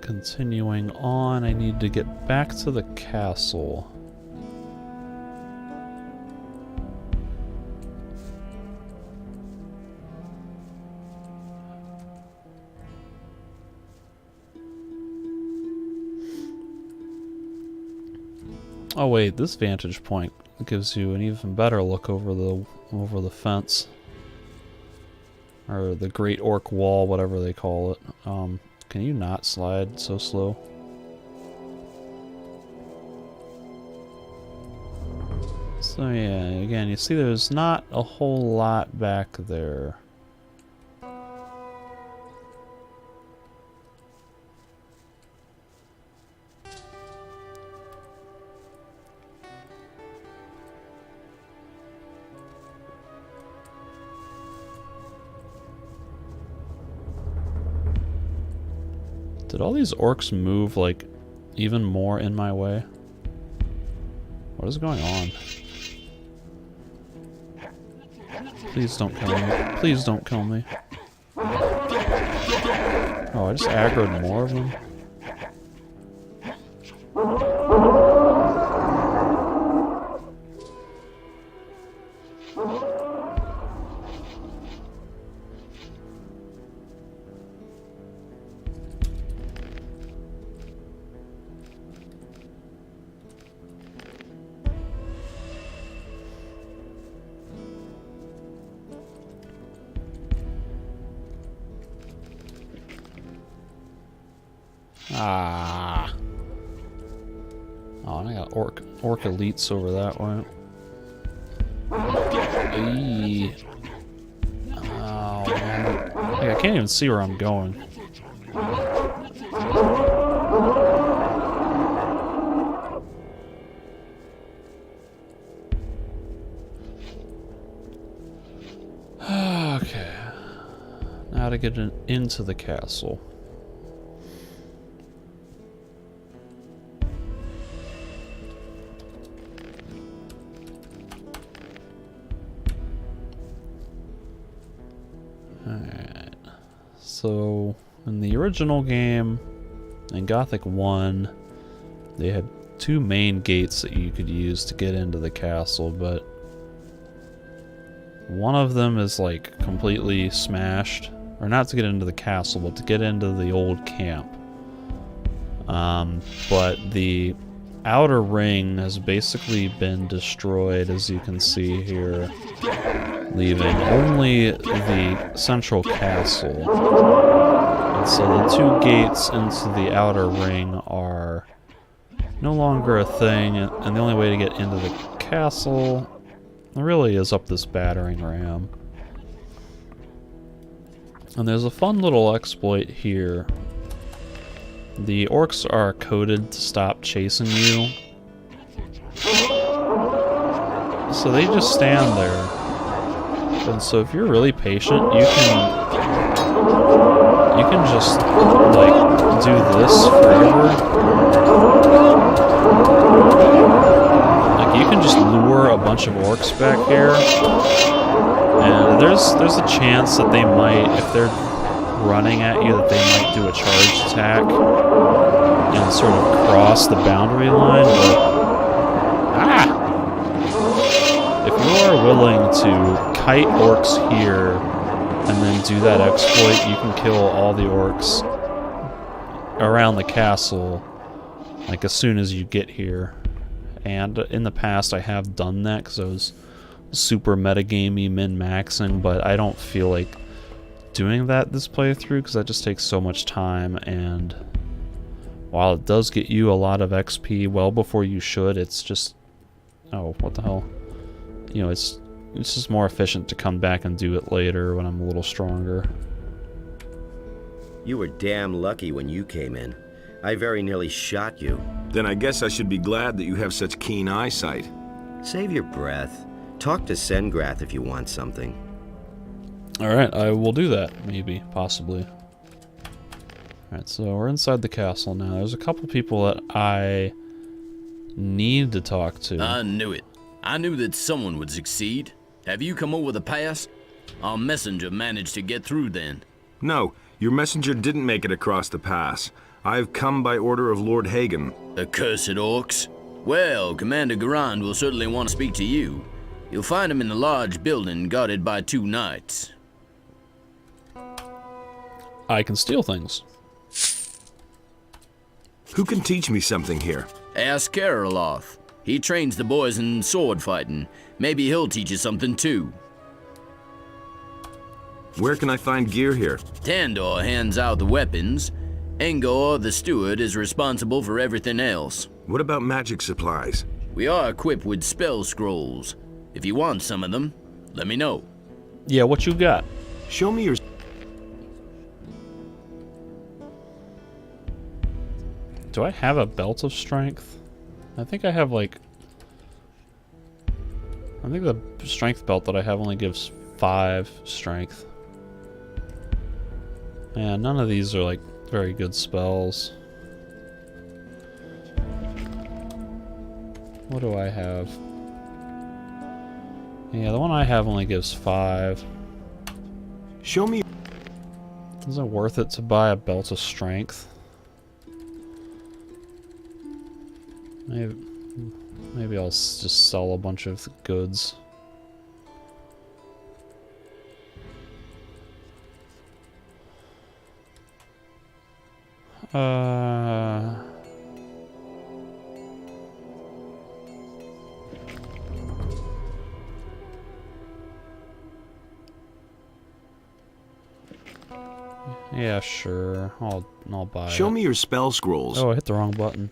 continuing on, I need to get back to the castle. Oh wait, this vantage point gives you an even better look over the fence. Or the Great Orc Wall, whatever they call it. Can you not slide so slow? So yeah, again, you see there's not a whole lot back there. Did all these orcs move, like, even more in my way? What is going on? Please don't kill me. Please don't kill me. Oh, I just aggroed more of them? Ah. Oh, and I got orc elites over that way. Eee. Oh, man. Like, I can't even see where I'm going. Okay. Now to get into the castle. Alright, so in the original game, in Gothic 1, they had two main gates that you could use to get into the castle, but one of them is like completely smashed, or not to get into the castle, but to get into the old camp. But the outer ring has basically been destroyed, as you can see here, leaving only the central castle. And so the two gates into the outer ring are no longer a thing, and the only way to get into the castle really is up this battering ram. And there's a fun little exploit here. The orcs are coded to stop chasing you, so they just stand there. And so if you're really patient, you can just like do this forever. Like you can just lure a bunch of orcs back here, and there's a chance that they might, if they're running at you, that they might do a charge attack and sort of cross the boundary line, but if you are willing to kite orcs here and then do that exploit, you can kill all the orcs around the castle like as soon as you get here. And in the past I have done that because I was super metagamey, min-maxing, but I don't feel like doing that this playthrough because that just takes so much time, and while it does get you a lot of XP well before you should, it's just, oh, what the hell, you know, it's just more efficient to come back and do it later when I'm a little stronger. You were damn lucky when you came in. I very nearly shot you. Then I guess I should be glad that you have such keen eyesight. Save your breath. Talk to Sengrath if you want something. Alright, I will do that, maybe, possibly. Alright, so we're inside the castle now. There's a couple people that I need to talk to. I knew it. I knew that someone would succeed. Have you come over the pass? Our messenger managed to get through then. No, Your messenger didn't make it across the pass. I've come by order of Lord Hagen. Accursed orcs. Well, Commander Garand will certainly want to speak to you. You'll find him in the large building guarded by 2 knights. I can steal things. Who can teach me something here? Ask Karoloth. He trains the boys in sword fighting. Maybe he'll teach you something too. Where can I find gear here? Tandor hands out the weapons. Engor, the steward, is responsible for everything else. What about magic supplies? We are equipped with spell scrolls. If you want some of them, let me know. Yeah, what you got? Show me your... Do I have a belt of strength? I think I have like... I think the strength belt that I have only gives 5 strength. Yeah, none of these are like very good spells. What do I have? Yeah, the one I have only gives 5. Show me... Is it worth it to buy a belt of strength? Maybe I'll just sell a bunch of goods. Yeah, sure. I'll buy Show it. me your spell scrolls. Oh, I hit the wrong button.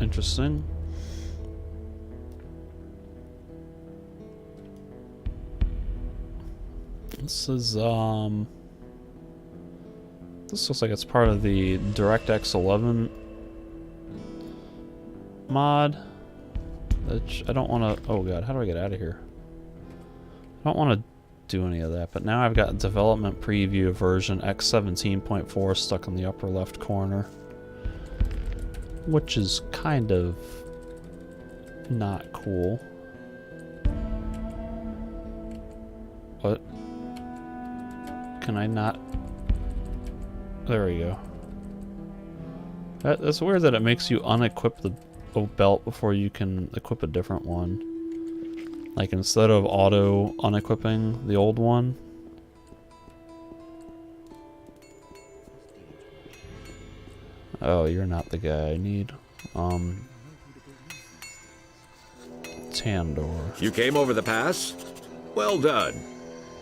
Interesting. This is this looks like it's part of the DirectX 11 mod. Which I don't want to... Oh god, how do I get out of here? I don't want to do any of that, but now I've got development preview version X17.4 stuck in the upper left corner, which is kind of not cool. What? Can I not? There we go. That's weird that it makes you unequip the belt before you can equip a different one. Like instead of auto unequipping the old one. Oh, you're not the guy I need. Tandor. You came over the pass? Well done.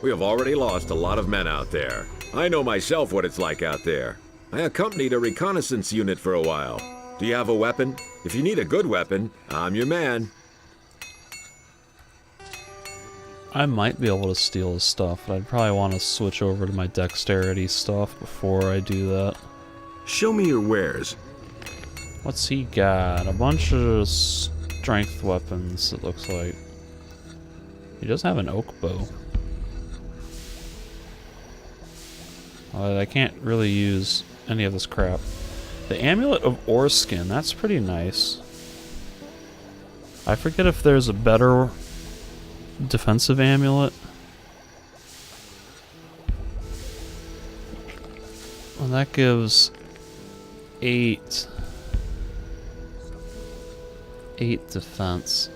We have already lost a lot of men out there. I know myself what it's like out there. I accompanied a reconnaissance unit for a while. Do you have a weapon? If you need a good weapon, I'm your man. I might be able to steal his stuff, but I'd probably want to switch over to my dexterity stuff before I do that. Show me your wares. What's he got? A bunch of strength weapons, it looks like. He does have an oak bow. I can't really use any of this crap. The Amulet of Oreskin, that's pretty nice. I forget if there's a better defensive amulet. Well, that gives 8 defense.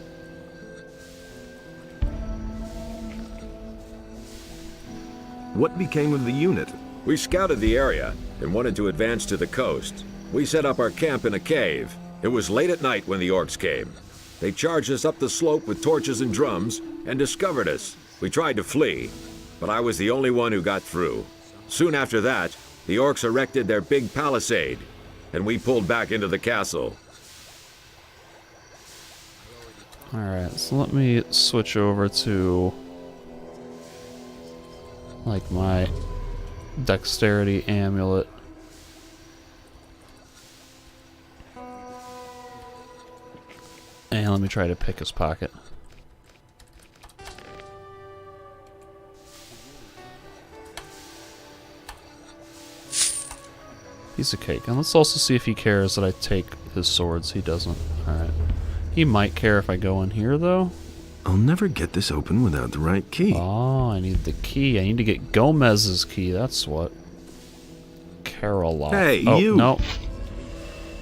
What became of the unit? We scouted the area and wanted to advance to the coast. We set up our camp in a cave. It was late at night when the orcs came. They charged us up the slope with torches and drums and discovered us. We tried to flee, but I was the only one who got through. Soon after that, the orcs erected their big palisade, and we pulled back into the castle. Alright, so let me switch over to like my dexterity amulet. And let me try to pick his pocket. Piece of cake. And let's also see if he cares that I take his swords. He doesn't. Alright. He might care if I go in here, though. I'll never get this open without the right key. Oh, I need the key. I need to get Gomez's key. That's what. Carola. Hey, oh, you! No.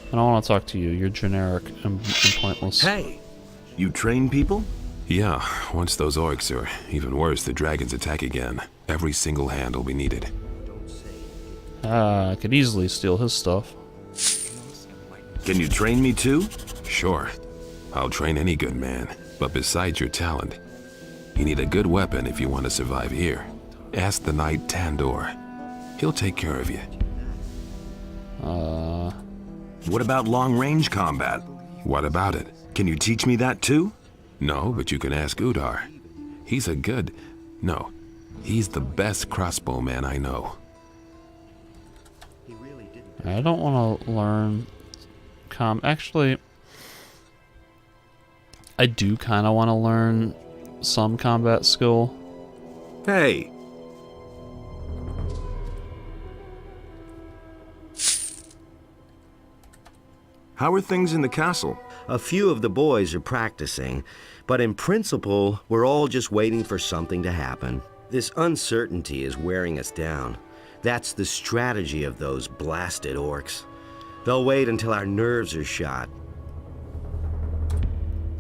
I don't want to talk to you. You're generic and pointless. Hey! You train people? Yeah, once those orcs, or even worse, the dragons attack again, every single hand will be needed. I could easily steal his stuff. Can you train me too? Sure, I'll train any good man, but besides your talent, you need a good weapon if you want to survive here. Ask the knight Tandor. He'll take care of you. What about long-range combat? What about it? Can you teach me that too? No, but you can ask Udar. He's a good... No, he's the best crossbowman I know. I don't want to learn Actually, I do kind of want to learn some combat skill. Hey! How are things in the castle? A few of the boys are practicing, but in principle, we're all just waiting for something to happen. This uncertainty is wearing us down. That's the strategy of those blasted orcs. They'll wait until our nerves are shot.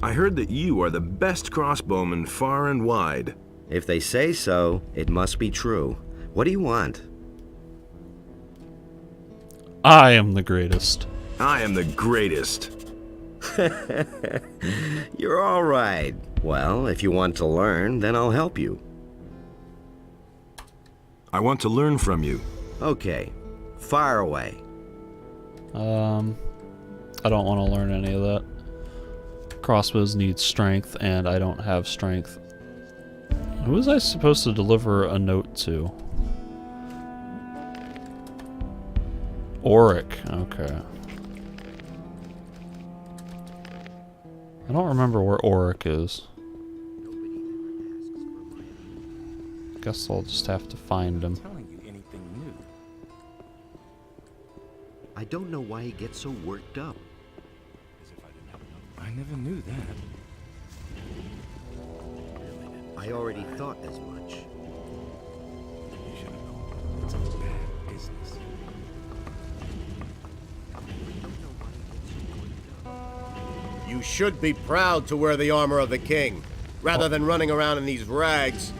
I heard that you are the best crossbowman far and wide. If they say so, it must be true. What do you want? I am the greatest. I am the greatest. You're all right. Well, if you want to learn, then I'll help you. I want to learn from you. Okay, fire away. I don't want to learn any of that. Crossbows need strength, and I don't have strength. Who was I supposed to deliver a note to? Auric. Okay. I don't remember where Auric is. Guess I'll just have to find him. I don't know why he gets so worked up. I never knew that. I already thought as much. You should know. It's a bad business. You should be proud to wear the armor of the king, rather than running around in these rags.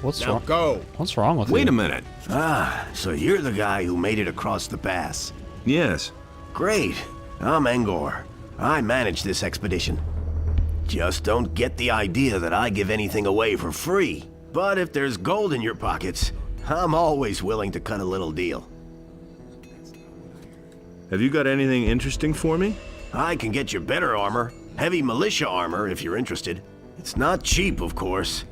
What's Now wrong? go. What's wrong with you? Wait a minute. Ah, so you're the guy who made it across the pass. Yes. Great. I'm Engor. I manage this expedition. Just don't get the idea that I give anything away for free. But if there's gold in your pockets, I'm always willing to cut a little deal. Have you got anything interesting for me? I can get you better armor. Heavy militia armor, if you're interested. It's not cheap, of course.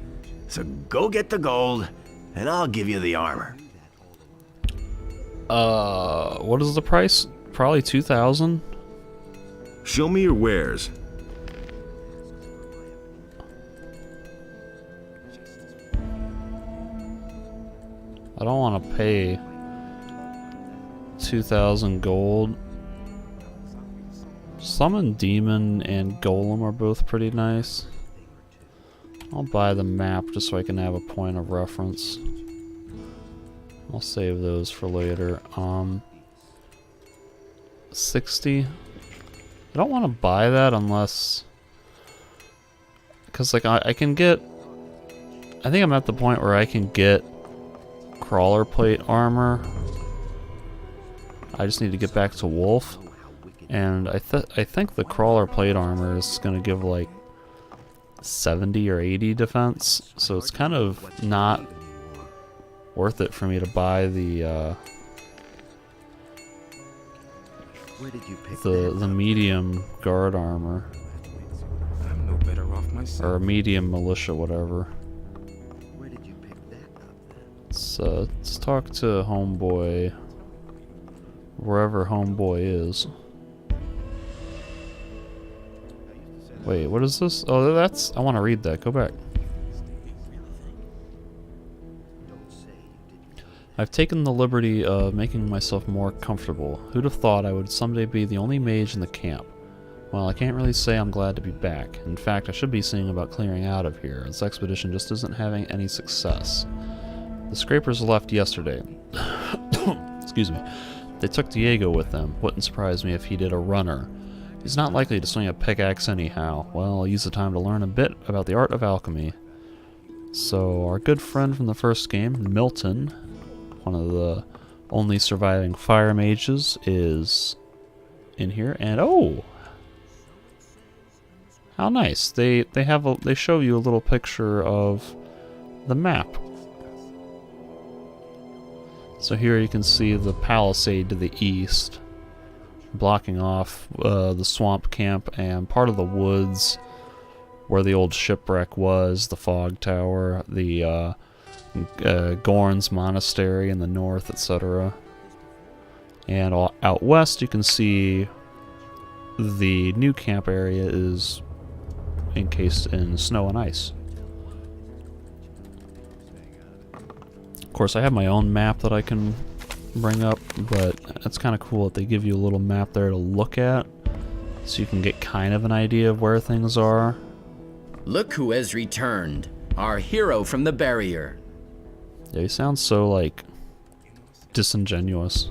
So go get the gold, and I'll give you the armor. What is the price? Probably 2,000? Show me your wares. I don't want to pay 2,000 gold. Summon Demon and Golem are both pretty nice. I'll buy the map just so I can have a point of reference. I'll save those for later. 60. I don't want to buy that unless... Because, like, I can get... I think I'm at the point where I can get crawler plate armor. I just need to get back to Wolf. And I think the crawler plate armor is going to give, like, 70 or 80 defense. So it's kind of not worth it for me to buy the... Where did you pick the medium guard armor. I'm no better off myself. Or medium militia, whatever. Where did you pick that up then? Let's talk to Homeboy. Wherever Homeboy is. Wait, what is this? Oh, that's... I want to read that. Go back. I've taken the liberty of making myself more comfortable. Who'd have thought I would someday be the only mage in the camp? Well, I can't really say I'm glad to be back. In fact, I should be seeing about clearing out of here. This expedition just isn't having any success. The scrapers left yesterday. Excuse me. They took Diego with them. Wouldn't surprise me if he did a runner. He's not likely to swing a pickaxe anyhow. Well, I'll use the time to learn a bit about the art of alchemy. So, our good friend from the first game, Milton, one of the only surviving fire mages, is in here. And oh! How nice. They show you a little picture of the map. So here you can see the palisade to the east, blocking off the swamp camp and part of the woods where the old shipwreck was, the fog tower, the Gorn's monastery in the north, etc. And out west you can see the new camp area is encased in snow and ice. Of course, I have my own map that I can bring up, but it's kind of cool that they give you a little map there to look at, so you can get kind of an idea of where things are. Look who has returned, our hero from the barrier. Yeah, he sounds so, like, disingenuous.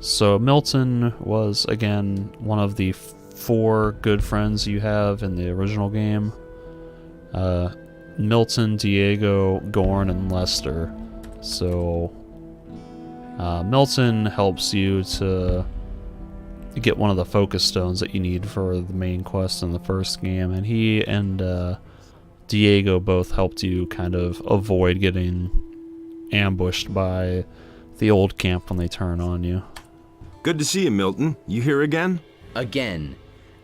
So Milton was, again, one of the 4 good friends you have in the original game. Milton, Diego, Gorn, and Lester. So Milton helps you to get one of the focus stones that you need for the main quest in the first game, and he and Diego both helped you kind of avoid getting ambushed by the old camp when they turn on you. Good to see you, Milton. You here again? Again.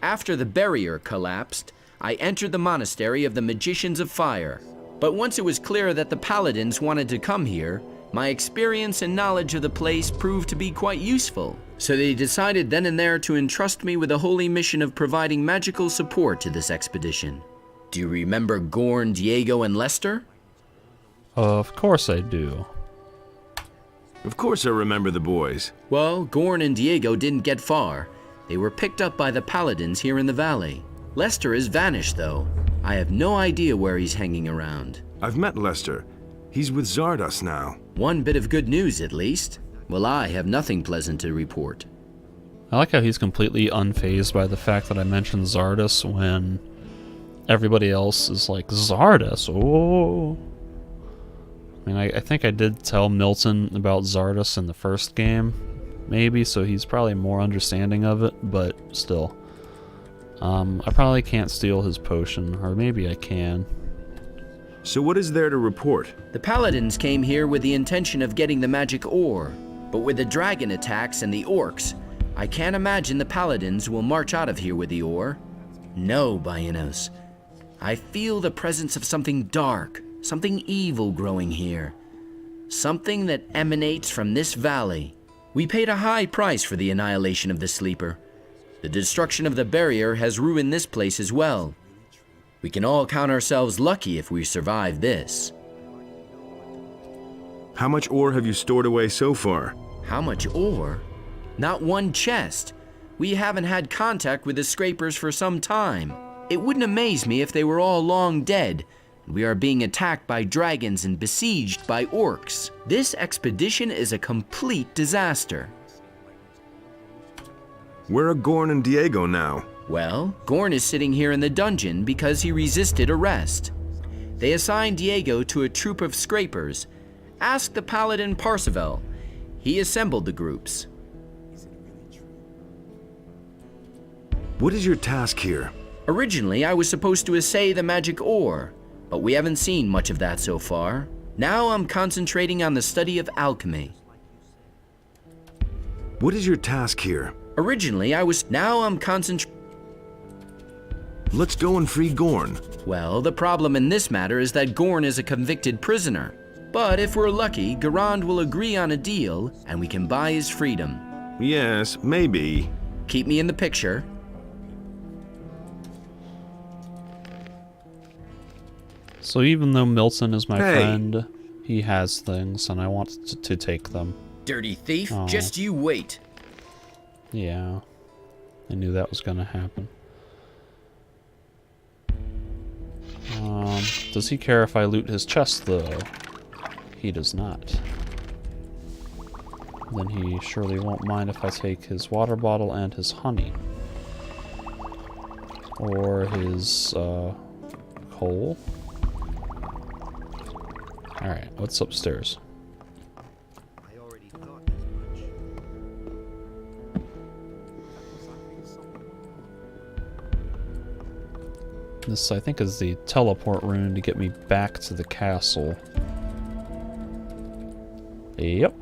After the barrier collapsed, I entered the monastery of the Magicians of Fire. But once it was clear that the paladins wanted to come here, my experience and knowledge of the place proved to be quite useful. So they decided then and there to entrust me with the holy mission of providing magical support to this expedition. Do you remember Gorn, Diego, and Lester? Of course I do. Of course I remember the boys. Well, Gorn and Diego didn't get far. They were picked up by the paladins here in the valley. Lester has vanished, though. I have no idea where he's hanging around. I've met Lester. He's with Zardos now. One bit of good news, at least. Well, I have nothing pleasant to report. I like how he's completely unfazed by the fact that I mentioned Zardos when everybody else is like, Zardos? Oh. I mean, I think I did tell Milton about Zardos in the first game, maybe, so he's probably more understanding of it, but still. I probably can't steal his potion, or maybe I can. So what is there to report? The paladins came here with the intention of getting the magic ore, but with the dragon attacks and the orcs, I can't imagine the paladins will march out of here with the ore. No, Baianos. I feel the presence of something dark, something evil growing here. Something that emanates from this valley. We paid a high price for the annihilation of the Sleeper. The destruction of the barrier has ruined this place as well. We can all count ourselves lucky if we survive this. How much ore have you stored away so far? How much ore? Not one chest. We haven't had contact with the scrapers for some time. It wouldn't amaze me if they were all long dead. We are being attacked by dragons and besieged by orcs. This expedition is a complete disaster. Where are Gorn and Diego now? Well, Gorn is sitting here in the dungeon because he resisted arrest. They assigned Diego to a troop of scrapers. Ask the paladin Parseval. He assembled the groups. What is your task here? Originally, I was supposed to assay the magic ore, but we haven't seen much of that so far. Now I'm concentrating on the study of alchemy. What is your task here? Originally, now I'm concentrating. Let's go and free Gorn. Well, the problem in this matter is that Gorn is a convicted prisoner. But if we're lucky, Garand will agree on a deal, and we can buy his freedom. Yes, maybe. Keep me in the picture. So even though Milton is my friend, He has things, and I want to take them. Dirty thief, Oh. just you wait. Yeah. I knew that was gonna happen. Does he care if I loot his chest, though? He does not. Then he surely won't mind if I take his water bottle and his honey. Or his, coal. Alright, what's upstairs? I already thought as much. This, I think, is the teleport rune to get me back to the castle. Yep.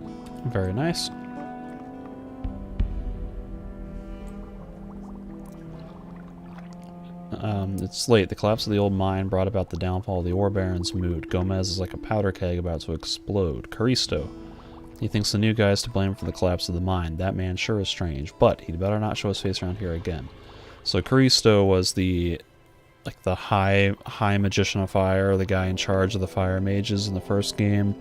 Very nice. It's late. The collapse of the old mine brought about the downfall of the ore baron's mood. Gomez is like a powder keg about to explode. Caristo. He thinks the new guy is to blame for the collapse of the mine. That man sure is strange, but he'd better not show his face around here again. So Caristo was the high magician of fire, the guy in charge of the fire mages in the first game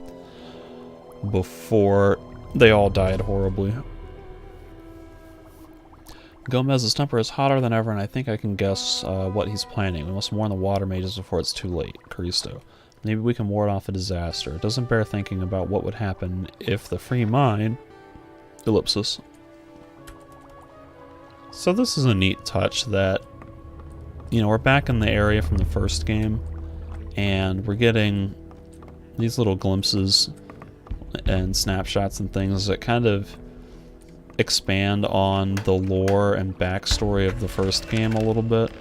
before they all died horribly. Gomez's temper is hotter than ever, and I think I can guess what he's planning. We must warn the water mages before it's too late. Caristo. Maybe we can ward off a disaster. It doesn't bear thinking about what would happen if the free mine... Ellipsis. So this is a neat touch that, you know, we're back in the area from the first game, and we're getting these little glimpses and snapshots and things that kind of expand on the lore and backstory of the first game a little bit.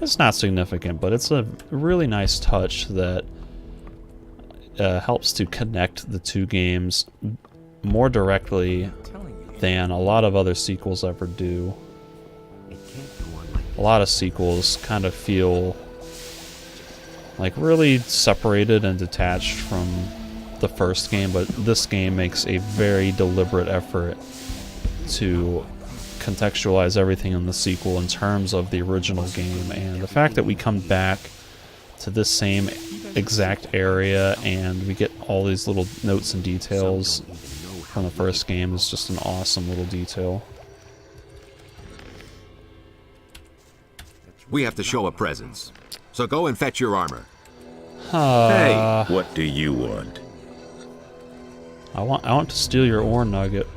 It's not significant, but it's a really nice touch that helps to connect the two games more directly than a lot of other sequels ever do. A lot of sequels kind of feel like really separated and detached from the first game, but this game makes a very deliberate effort to contextualize everything in the sequel in terms of the original game, and the fact that we come back to this same exact area and we get all these little notes and details from the first game is just an awesome little detail. We have to show a presence. So go and fetch your armor. Hey, What do you want? I want to steal your ore nugget.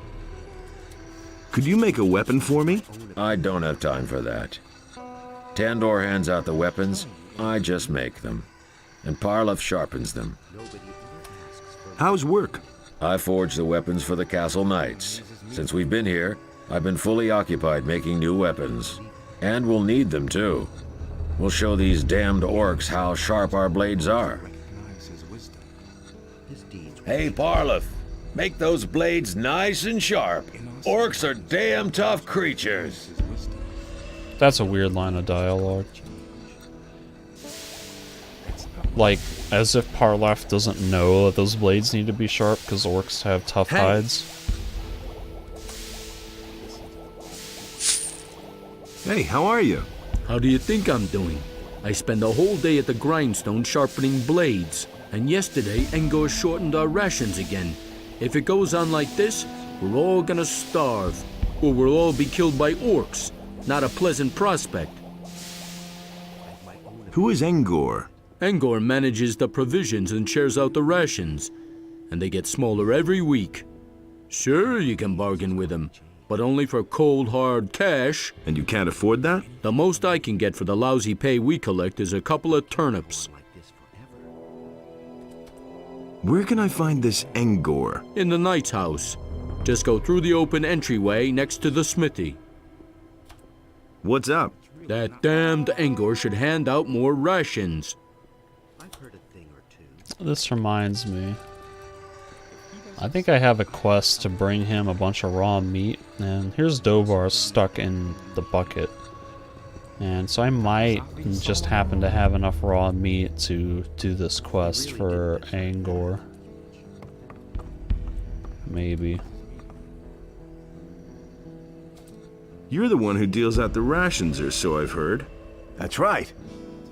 Could you make a weapon for me? I don't have time for that. Tandor hands out the weapons, I just make them. And Parlov sharpens them. How's work? I forge the weapons for the castle knights. Since we've been here, I've been fully occupied making new weapons. And we'll need them too. We'll show these damned orcs how sharp our blades are. Hey, Parlov, make those blades nice and sharp. Orcs are damn tough creatures. That's a weird line of dialogue. Like, as if Parlov doesn't know that those blades need to be sharp because orcs have tough hides. Hey, how are you? How do you think I'm doing? I spend a whole day at the grindstone sharpening blades, and yesterday Engor shortened our rations again. If it goes on like this, we're all gonna starve, or we'll all be killed by orcs. Not a pleasant prospect. Who is Engor? Engor manages the provisions and shares out the rations, and they get smaller every week. Sure, you can bargain with him, but only for cold, hard cash. And you can't afford that? The most I can get for the lousy pay we collect is a couple of turnips. Where can I find this Engor? In the knight's house. Just go through the open entryway next to the smithy. What's up? That damned Engor should hand out more rations. This reminds me. I think I have a quest to bring him a bunch of raw meat, and here's Dobar stuck in the bucket. And so I might just happen to have enough raw meat to do this quest for Angor. Maybe. You're the one who deals out the rations, or so I've heard. That's right.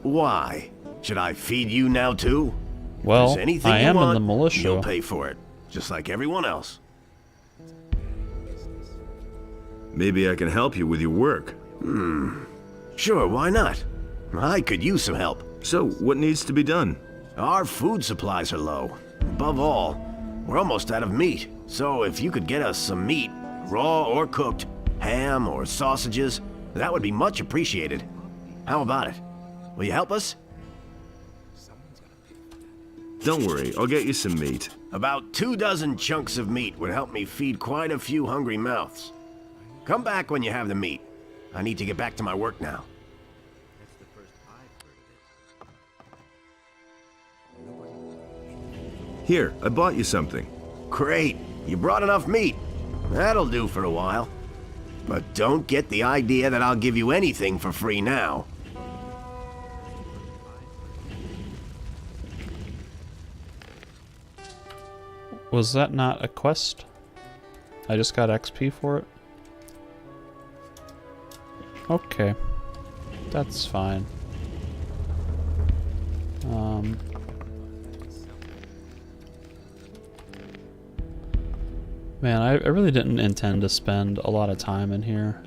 Why? Should I feed you now too? Well, There's anything I you am in want, the militia. You'll pay for it, just like everyone else. Maybe I can help you with your work. Sure, why not? I could use some help. So, what needs to be done? Our food supplies are low. Above all, we're almost out of meat. So if you could get us some meat, raw or cooked, ham or sausages, that would be much appreciated. How about it? Will you help us? Don't worry, I'll get you some meat. About 24 chunks of meat would help me feed quite a few hungry mouths. Come back when you have the meat. I need to get back to my work now. Here, I bought you something. Great. You brought enough meat. That'll do for a while. But don't get the idea that I'll give you anything for free now. Was that not a quest? I just got XP for it? Okay. That's fine. Man, I really didn't intend to spend a lot of time in here.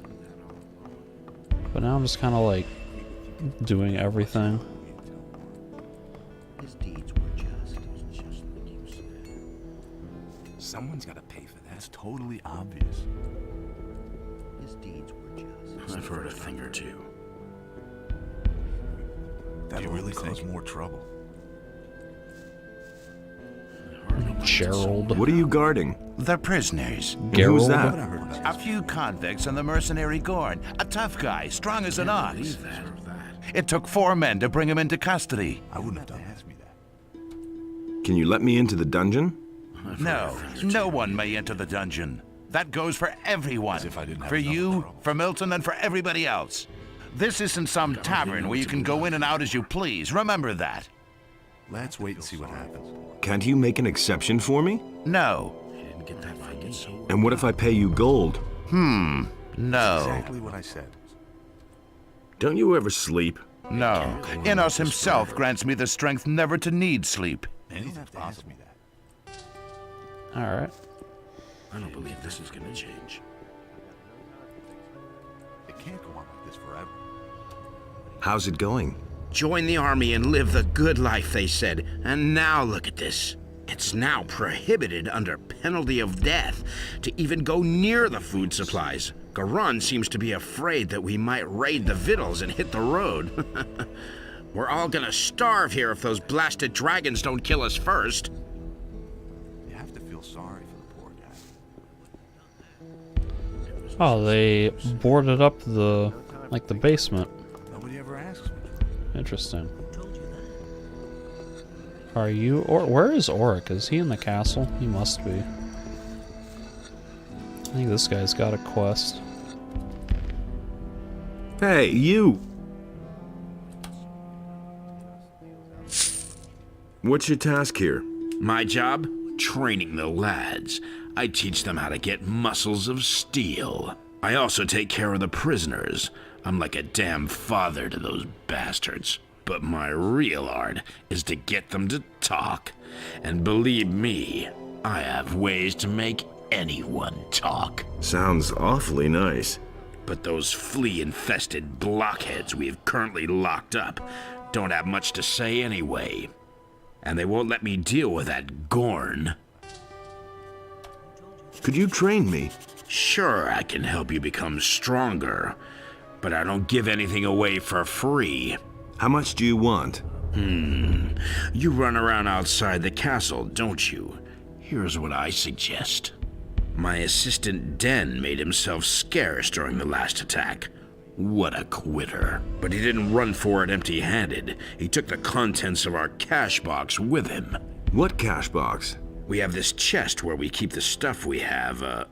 But now I'm just kind of like doing everything. His deeds were just like you said. Someone's got to pay for that. It's totally obvious. His deeds were just. I've heard a thing or two. That really cause more trouble. Gerald. What are you guarding? The prisoners. Gerald. Who's that? A few convicts on the mercenary guard. A tough guy, strong as an ox. It took 4 men to bring him into custody. I wouldn't have done that. Can you let me into the dungeon? No, no one may enter the dungeon. That goes for everyone. For you, for Milton, and for everybody else. This isn't some tavern where you can go in and out as you please. Remember that. Let's wait and see what happens. Can't you make an exception for me? No. And what if I pay you gold? No. Exactly what I said. Don't you ever sleep? No. Innos himself grants me the strength never to need sleep. Anything to ask me that. Alright. I don't believe this is gonna change. It can't go on like this forever. How's it going? Join the army and live the good life, they said. And now look at this. It's now prohibited under penalty of death to even go near the food supplies. Garon seems to be afraid that we might raid the victuals and hit the road. We're all gonna starve here if those blasted dragons don't kill us first. You have to feel sorry for the poor guy. Oh, they boarded up the basement. Nobody ever asks me. Interesting. Are you, or where is Auric? Is he in the castle? He must be. I think this guy's got a quest. Hey, you! What's your task here? My job? Training the lads. I teach them how to get muscles of steel. I also take care of the prisoners. I'm like a damn father to those bastards. But my real art is to get them to talk. And believe me, I have ways to make anyone talk. Sounds awfully nice. But those flea-infested blockheads we have currently locked up don't have much to say anyway. And they won't let me deal with that Gorn. Could you train me? Sure, I can help you become stronger, but I don't give anything away for free. How much do you want? You run around outside the castle, don't you? Here's what I suggest. My assistant Den made himself scarce during the last attack. What a quitter. But he didn't run for it empty-handed. He took the contents of our cash box with him. What cash box? We have this chest where we keep the stuff we have,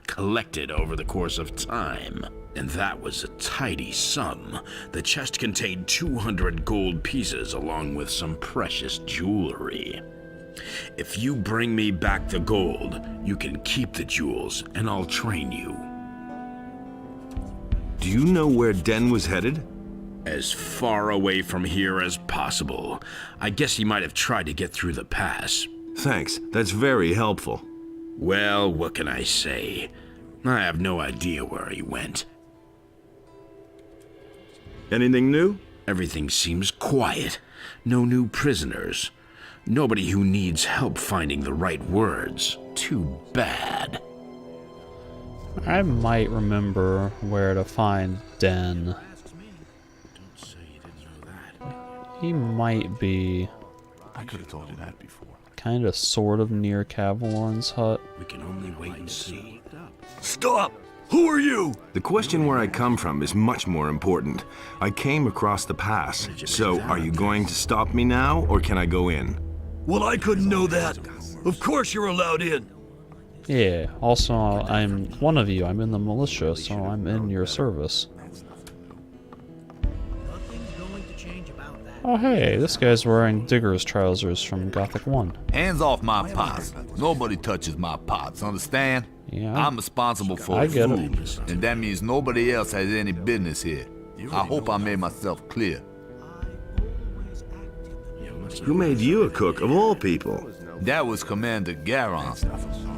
collected over the course of time. And that was a tidy sum. The chest contained 200 gold pieces along with some precious jewelry. If you bring me back the gold, you can keep the jewels and I'll train you. Do you know where Den was headed? As far away from here as possible. I guess he might have tried to get through the pass. Thanks, that's very helpful. Well, what can I say? I have no idea where he went. Anything new? Everything seems quiet. No new prisoners. Nobody who needs help finding the right words. Too bad. I might remember where to find Den. He might be I could have told you that before. kind of sort of near Cavalorn's hut. We can only wait and see. Stop! Who are you? The question where I come from is much more important. I came across the pass. So, are you going to stop me now, or can I go in? Well, I couldn't know that. Of course you're allowed in. Yeah, also I'm one of you. I'm in the militia, so I'm in your service. Oh hey, this guy's wearing digger's trousers from Gothic 1. Hands off my pots. Nobody touches my pots, understand? Yeah, I'm responsible for I the get food, it. and that means nobody else has any business here. I hope I made myself clear. Who made you a cook, of all people? That was Commander Garon.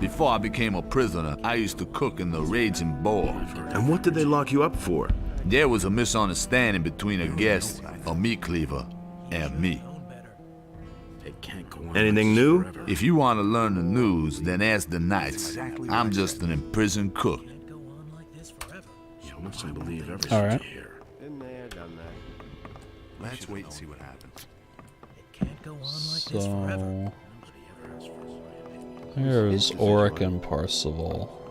Before I became a prisoner, I used to cook in the Raging Boar. And what did they lock you up for? There was a misunderstanding between a guest, a meat cleaver, and me. Anything new? If you want to learn the news, then ask the knights. I'm just an imprisoned cook. Alright. Let's wait and see what happens. So here's Auric and Parsival.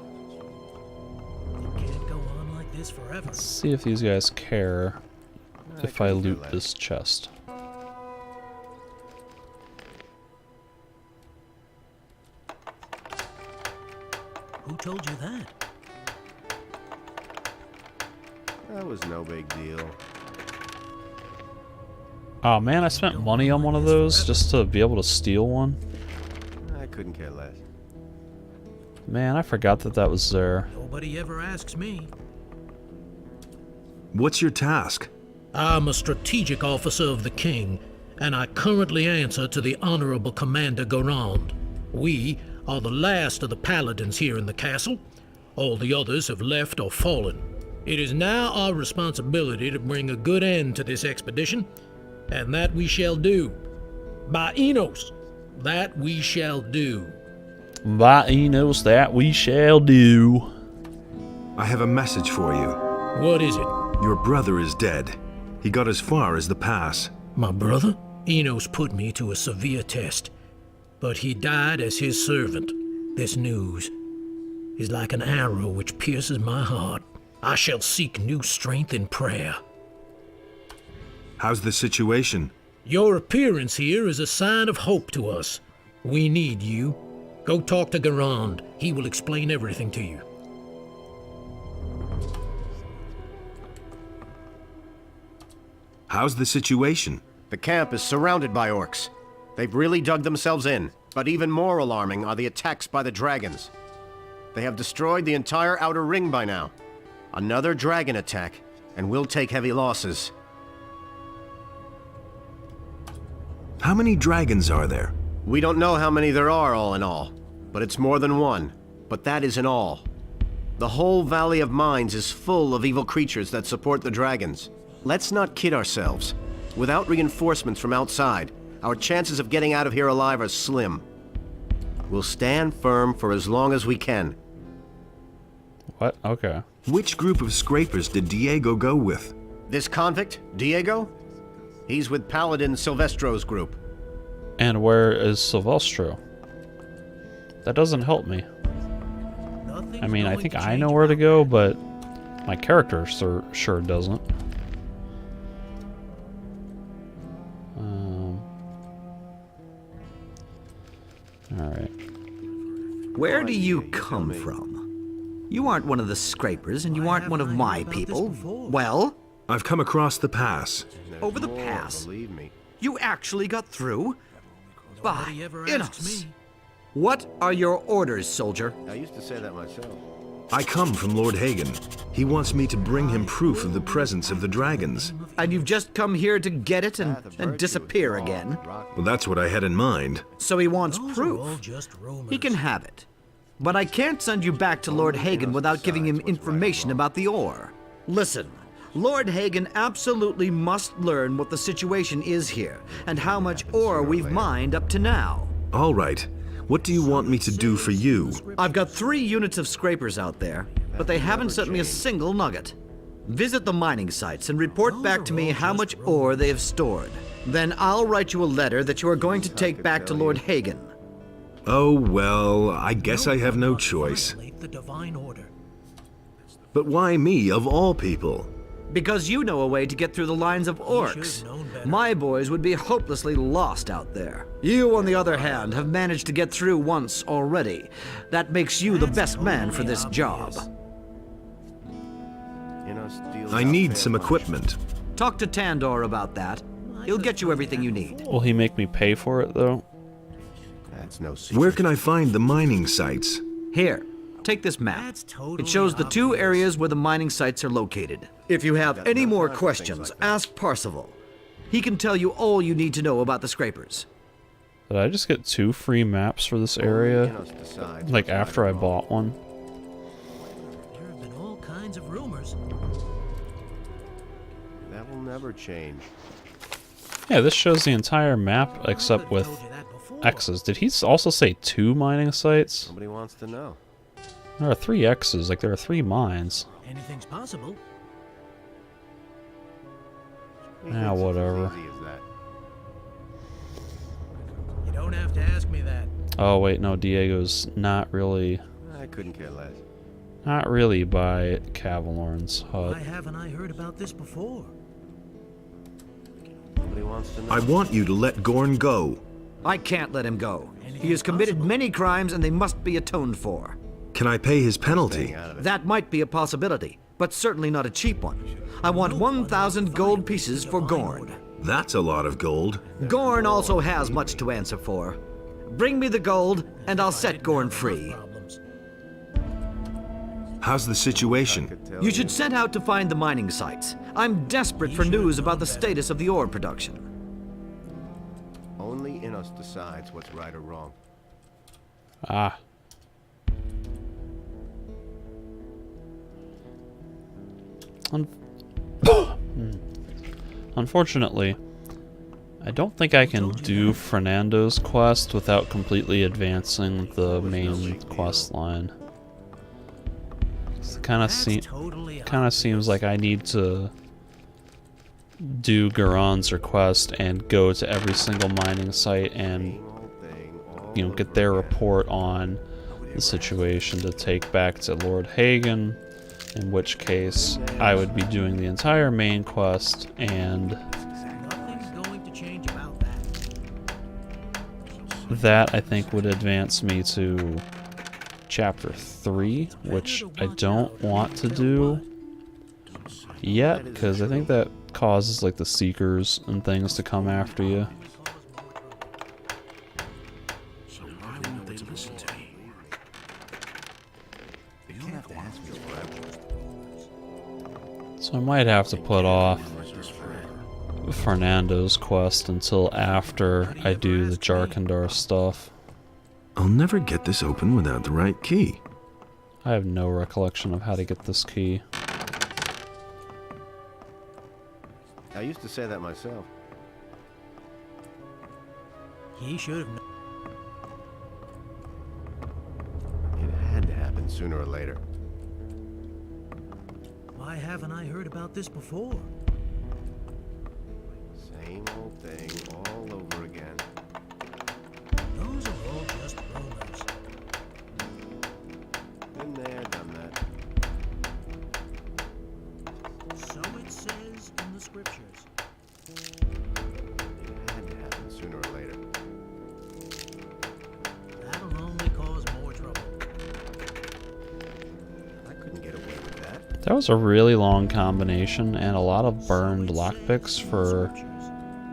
Let's see if these guys care if I loot this chest. Who told you that? That was no big deal. Oh man, I spent money on one of those just to be able to steal one. I couldn't care less. Man, I forgot that that was there. Nobody ever asks me. What's your task? I'm a strategic officer of the king, and I currently answer to the Honorable Commander Garand. We are the last of the paladins here in the castle. All the others have left or fallen. It is now our responsibility to bring a good end to this expedition, and that we shall do. By Enos, that we shall do. By Enos, that we shall do. I have a message for you. What is it? Your brother is dead. He got as far as the pass. My brother? Enos put me to a severe test, but he died as his servant. This news is like an arrow which pierces my heart. I shall seek new strength in prayer. How's the situation? Your appearance here is a sign of hope to us. We need you. Go talk to Garand. He will explain everything to you. How's the situation? The camp is surrounded by orcs. They've really dug themselves in. But even more alarming are the attacks by the dragons. They have destroyed the entire outer ring by now. Another dragon attack, and we'll take heavy losses. How many dragons are there? We don't know how many there are all in all, but it's more than one. But that isn't all. The whole Valley of Mines is full of evil creatures that support the dragons. Let's not kid ourselves. Without reinforcements from outside, our chances of getting out of here alive are slim. We'll stand firm for as long as we can. What? Okay. Which group of scrapers did Diego go with? This convict, Diego? He's with Paladin Silvestro's group. And where is Silvestro? That doesn't help me. I mean, I think I know where to go, but my character sure doesn't. Alright. Where do you come from? You aren't one of the scrapers, and you aren't one of my people. Well? I've come across the pass. Over the pass? You actually got through? By Enos! What are your orders, soldier? I used to say that myself. I come from Lord Hagen. He wants me to bring him proof of the presence of the dragons. And you've just come here to get it and disappear again? Well, that's what I had in mind. So he wants proof. He can have it. But I can't send you back to Lord Hagen without giving him information about the ore. Listen, Lord Hagen absolutely must learn what the situation is here, and how much ore we've mined up to now. All right. What do you want me to do for you? I've got 3 units of scrapers out there, but they haven't sent me a single nugget. Visit the mining sites and report back to me how much ore they have stored. Then I'll write you a letter that you are going to take back to Lord Hagen. Oh, well, I guess I have no choice. But why me, of all people? Because you know a way to get through the lines of orcs. My boys would be hopelessly lost out there. You, on the other hand, have managed to get through once already. That makes you the best man for this job. I need some equipment. Talk to Tandor about that. He'll get you everything you need. Will he make me pay for it, though? That's no secret. Where can I find the mining sites? Here, take this map. It shows the 2 areas where the mining sites are located. If you have any more questions, ask Parsifal. He can tell you all you need to know about the scrapers. Did I just get 2 free maps for this area? Like after I bought one? There have been all kinds of rumors. That will never change. Yeah, this shows the entire map except with X's. Did he also say 2 mining sites? Somebody wants to know. There are 3 X's, like there are 3 mines. Anything's possible. Yeah, whatever. You don't have to ask me that. Oh wait, no, Diego's not really... I couldn't care less. Not really by Cavalorn's hut. Why haven't I heard about this before? Somebody wants to know. I want you to let Gorn go. I can't let him go. He has committed many crimes and they must be atoned for. Can I pay his penalty? That might be a possibility, but certainly not a cheap one. I want 1,000 gold pieces for Gorn. That's a lot of gold. Gorn also has much to answer for. Bring me the gold, and I'll set Gorn free. How's the situation? You should set out to find the mining sites. I'm desperate for news about the status of the ore production. Only Innos decides what's right or wrong. Ah. Unfortunately, I don't think I can do Fernando's quest without completely advancing the main quest line. It kind of seems like I need to do Garon's request and go to every single mining site and, you know, get their report on the situation to take back to Lord Hagen, in which case I would be doing the entire main quest, and that I think would advance me to chapter 3, which I don't want to do yet, because I think that causes like the Seekers and things to come after you. So I might have to put off Fernando's quest until after I do the Jarkandar stuff. I'll never get this open without the right key. I have no recollection of how to get this key. I used to say that myself. He should have. It had to happen sooner or later. Why haven't I heard about this before? Same old thing all over again. Those are all just rumors. Been there, done that. So it says in the scriptures. It had to happen sooner or later. That'll only cause more trouble. I couldn't get away with that. That was a really long combination and a lot of burned lockpicks for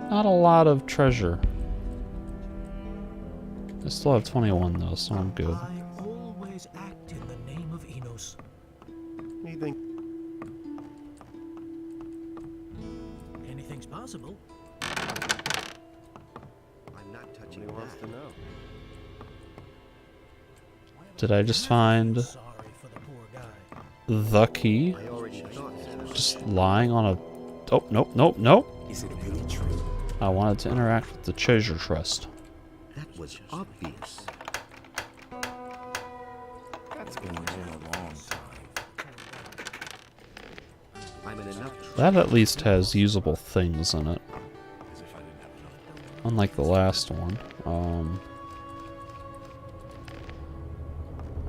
not a lot of treasure. I still have 21 though, so I'm good. I always act in the name of Innos. Anything's possible. I'm not touching Who wants to know? Did I just find the key? Just lying on a... Oh, nope, nope, nope. Is it really true? I wanted to interact with the treasure chest. That was obvious. That's been there a long time. I'm in enough trouble. That at least has usable things in it. Unlike the last one.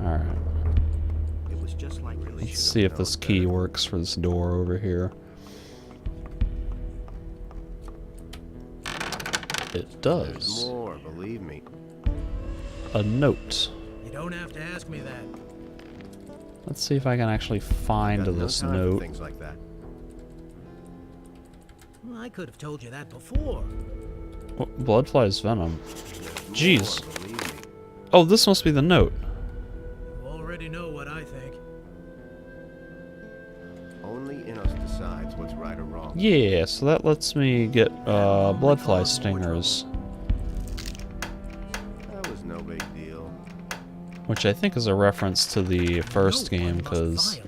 Alright. It was just like Let's see if this key works for this door over here. It There's does. more, believe me. A note. You don't have to ask me that. Let's see if I can actually find Got no this time for note. things like that. Well, I could have told you that before. What, Bloodfly's venom. Jeez. Believe me. Oh, this must be the note. You already know what I think. Only Innos decides what's right or wrong. Yeah, so that lets me get Bloodfly stingers. That was no big deal. Which I think is a reference to the first game, because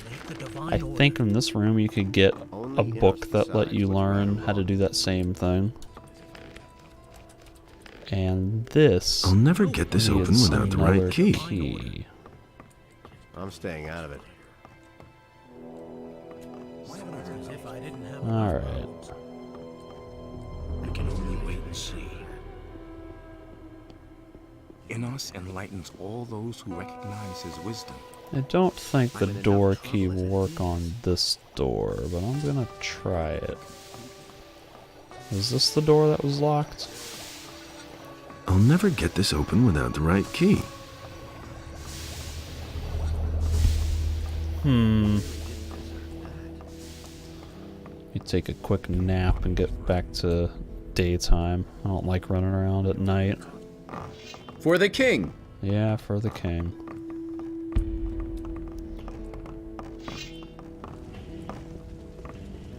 I think in this room you could get a book that let you learn how to do that same thing. And this... I'll never get this open is without the another right key. I'm staying out of it. Alright. We can only wait and see. Innos enlightens all those who recognize his wisdom. I don't think the door key will work on this door, but I'm gonna try it. Is this the door that was locked? I'll never get this open without the right key. You take a quick nap and get back to daytime. I don't like running around at night. For the king! Yeah, for the king.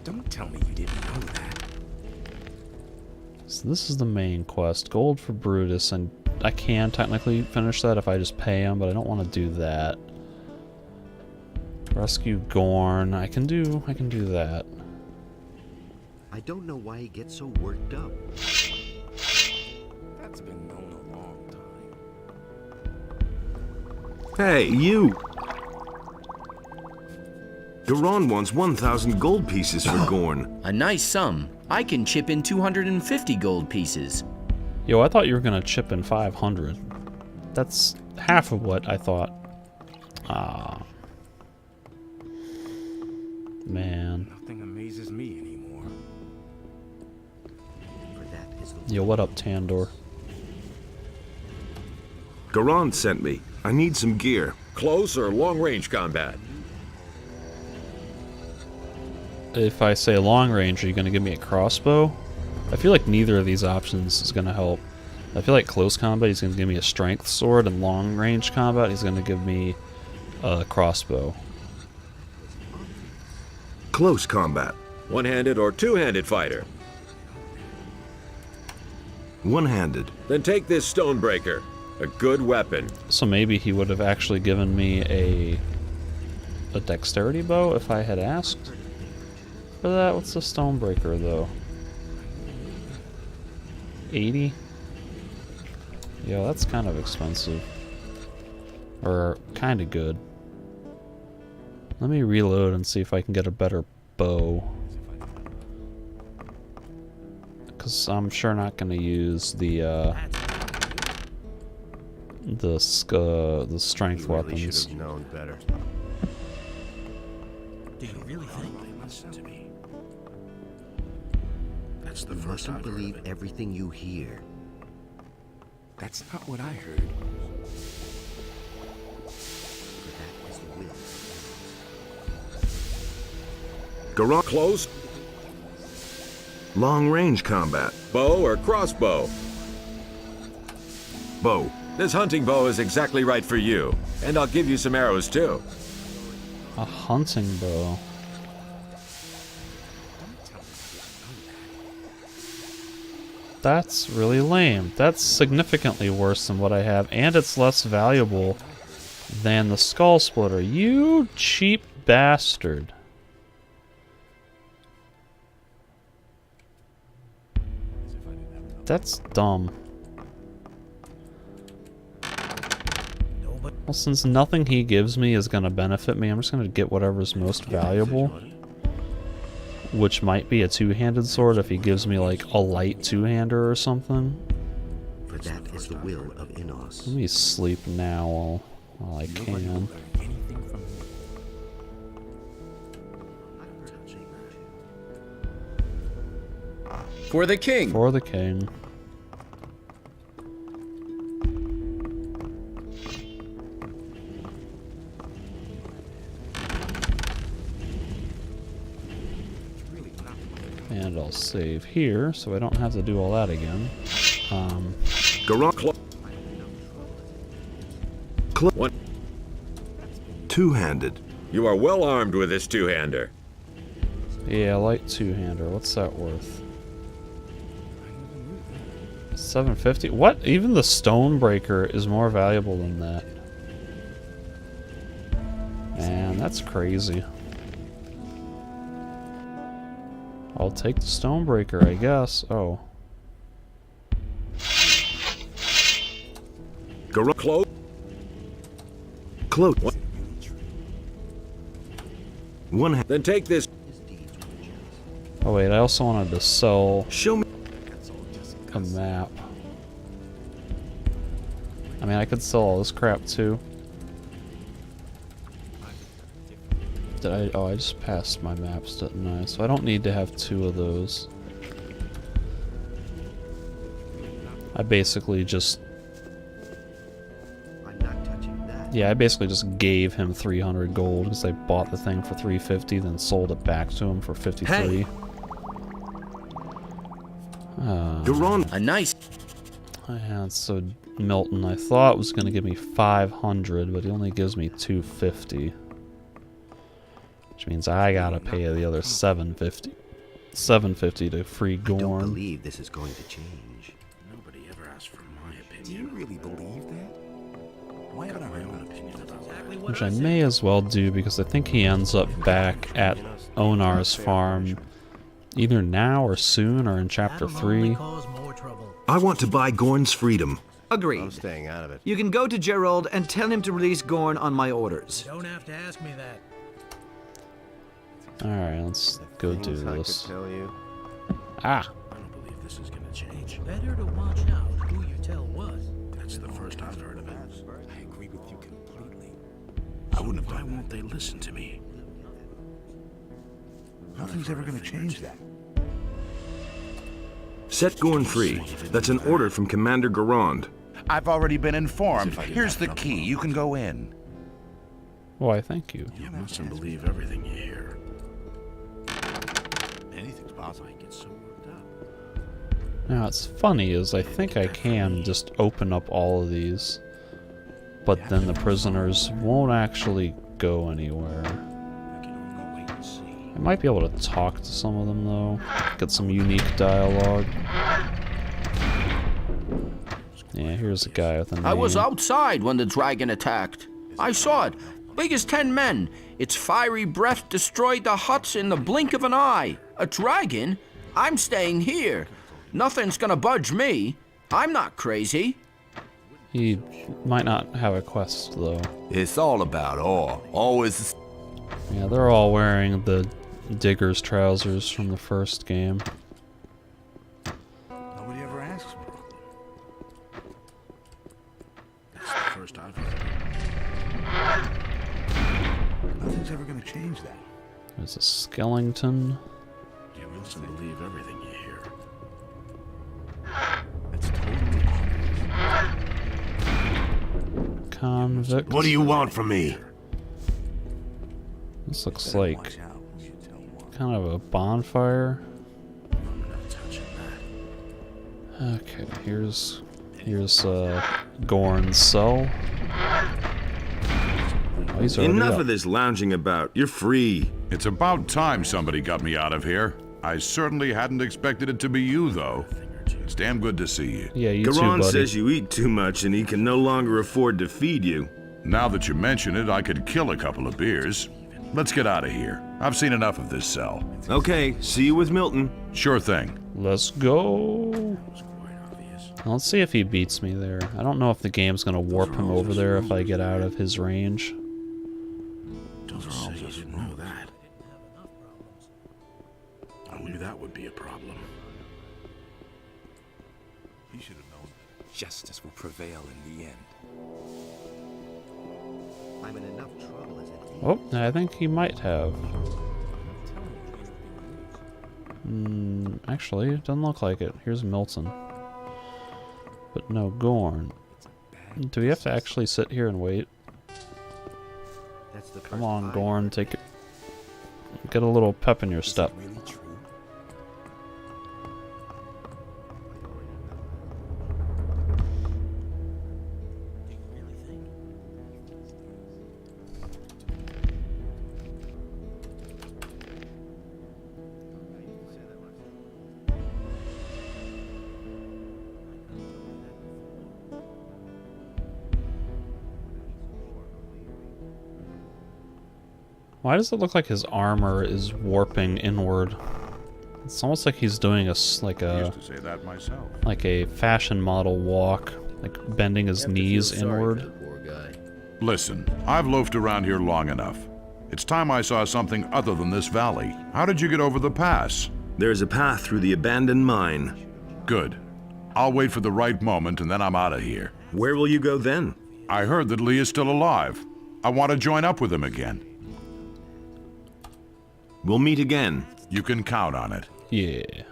Don't tell me you didn't know that. So this is the main quest. Gold for Brutus, and I can technically finish that if I just pay him, but I don't want to do that. Rescue Gorn. I can do that. I don't know why he gets so worked up. That's been known a long time. Hey, you! Garon wants 1,000 gold pieces for Gorn. A nice sum. I can chip in 250 gold pieces. Yo, I thought you were gonna chip in 500. That's half of what I thought. Ah. Man. Nothing amazes me anymore. Yo, what up, Tandor? Garon sent me. I need some gear. Close or long-range combat? If I say long range, are you gonna give me a crossbow? I feel like neither of these options is gonna help. I feel like close combat, he's gonna give me a strength sword, and long range combat, he's gonna give me a crossbow. Close combat. One-handed or two-handed fighter? One-handed. Then take this Stonebreaker. A good weapon. So maybe he would have actually given me a dexterity bow if I had asked for that. What's the Stonebreaker though? 80? Yeah, that's kind of expensive. Or kind of good. Let me reload and see if I can get a better bow. Because I'm sure not going to use the strength Really weapons. should have known better. Do you really think? Listen to me. That's the first I've believe everything you hear. That's not what I heard. For that is the will. Garon. Close. Long-range combat. Bow or crossbow? Bow. This hunting bow is exactly right for you. And I'll give you some arrows too. A hunting bow. That's really lame. That's significantly worse than what I have, and it's less valuable than the Skull Splitter. You cheap bastard. That's dumb. Well, since nothing he gives me is going to benefit me, I'm just going to get whatever's most valuable. Which might be a two-handed sword if he gives me, like, a light two-hander or something. For that is the will of Innos. Let me sleep now while I can. For the king. For the king. And I'll save here, so I don't have to do all that again. Two-handed. You are well armed with this two-hander. Yeah, light two-hander. What's that worth? 750. What? Even the Stonebreaker is more valuable than that. Man, that's crazy. I'll take the Stonebreaker, I guess. Oh. Cloak. One. Then take this. Oh wait, I also wanted to sell. Show me a map. I mean, I could sell all this crap too. Did I? Oh, I just passed my maps, didn't I? So I don't need to have two of those. I basically just... Yeah, I basically just gave him 300 gold because I bought the thing for 350, then sold it back to him for 53. Hey. A nice... Yeah, so Milton, I thought was going to give me 500, but he only gives me 250. Which means I gotta pay the other 750. 750 to free Gorn. I don't believe this is going to change. Nobody ever asked for my opinion. Do you really believe that? Why have my own opinion about that? Which I may as well do because I think he ends up back at Onar's farm either now or soon or in chapter 3. I want to buy Gorn's freedom. Agreed. I'm staying out of it. You can go to Gerald and tell him to release Gorn on my orders. You don't have to ask me that. Alright, let's go do this. I don't believe this is gonna change. Better to watch out who you tell what. That's the first I've heard of it. I agree with you completely. I wouldn't have. Why won't they listen to me? Nothing's ever gonna change that. Set Gorn free. That's an order from Commander Garand. I've already been informed. Here's the key. You can go in. Why, thank you. You mustn't believe everything you hear. Anything's possible. I get so worked up. Now, what's funny is I think I can just open up all of these, but then the prisoners won't actually go anywhere. I might be able to talk to some of them, though. Get some unique dialogue. Yeah, here's a guy with a name. I was outside when the dragon attacked. I saw it. Big as 10 men. Its fiery breath destroyed the huts in the blink of an eye. A dragon? I'm staying here. Nothing's gonna budge me. I'm not crazy. He might not have a quest, though. It's all about ore. Always. Yeah, they're all wearing the digger's trousers from the first game. Nobody ever asks me. That's the first I've heard of it. Nothing's ever gonna change that. There's a skeleton. You mustn't believe everything you hear. That's totally Convict. What do you want from me? This looks like kind of a bonfire. Okay, here's Gorn's cell. Oh, he's already Enough up. of this lounging about. You're free. It's about time somebody got me out of here. I certainly hadn't expected it to be you, though. It's damn good to see you. Yeah, you too, Garon buddy. says you eat too much and he can no longer afford to feed you. Now that you mention it, I could kill a couple of beers. Let's get out of here. I've seen enough of this cell. Okay, see you with Milton. Sure thing. Let's go. Let's see if he beats me there. I don't know if the game's gonna warp him over there if I get out of his range. Those are all just know that. I knew that would be a problem. He should have known. Justice will prevail in the end. I'm in enough trouble as it is. Oh, I think he might have. Actually, it doesn't look like it. Here's Milton. But no, Gorn. Do we have to actually sit here and wait? Come on, Gorn, take it. Get a little pep in your step. Why does it look like his armor is warping inward? It's almost like he's doing like I a used to say that myself. like a fashion model walk, like bending his knees inward. Listen, I've loafed around here long enough. It's time I saw something other than this valley. How did you get over the pass? There's a path through the abandoned mine. Good. I'll wait for the right moment and then I'm out of here. Where will you go then? I heard that Lee is still alive. I want to join up with him again. We'll meet again. You can count on it. Yeah.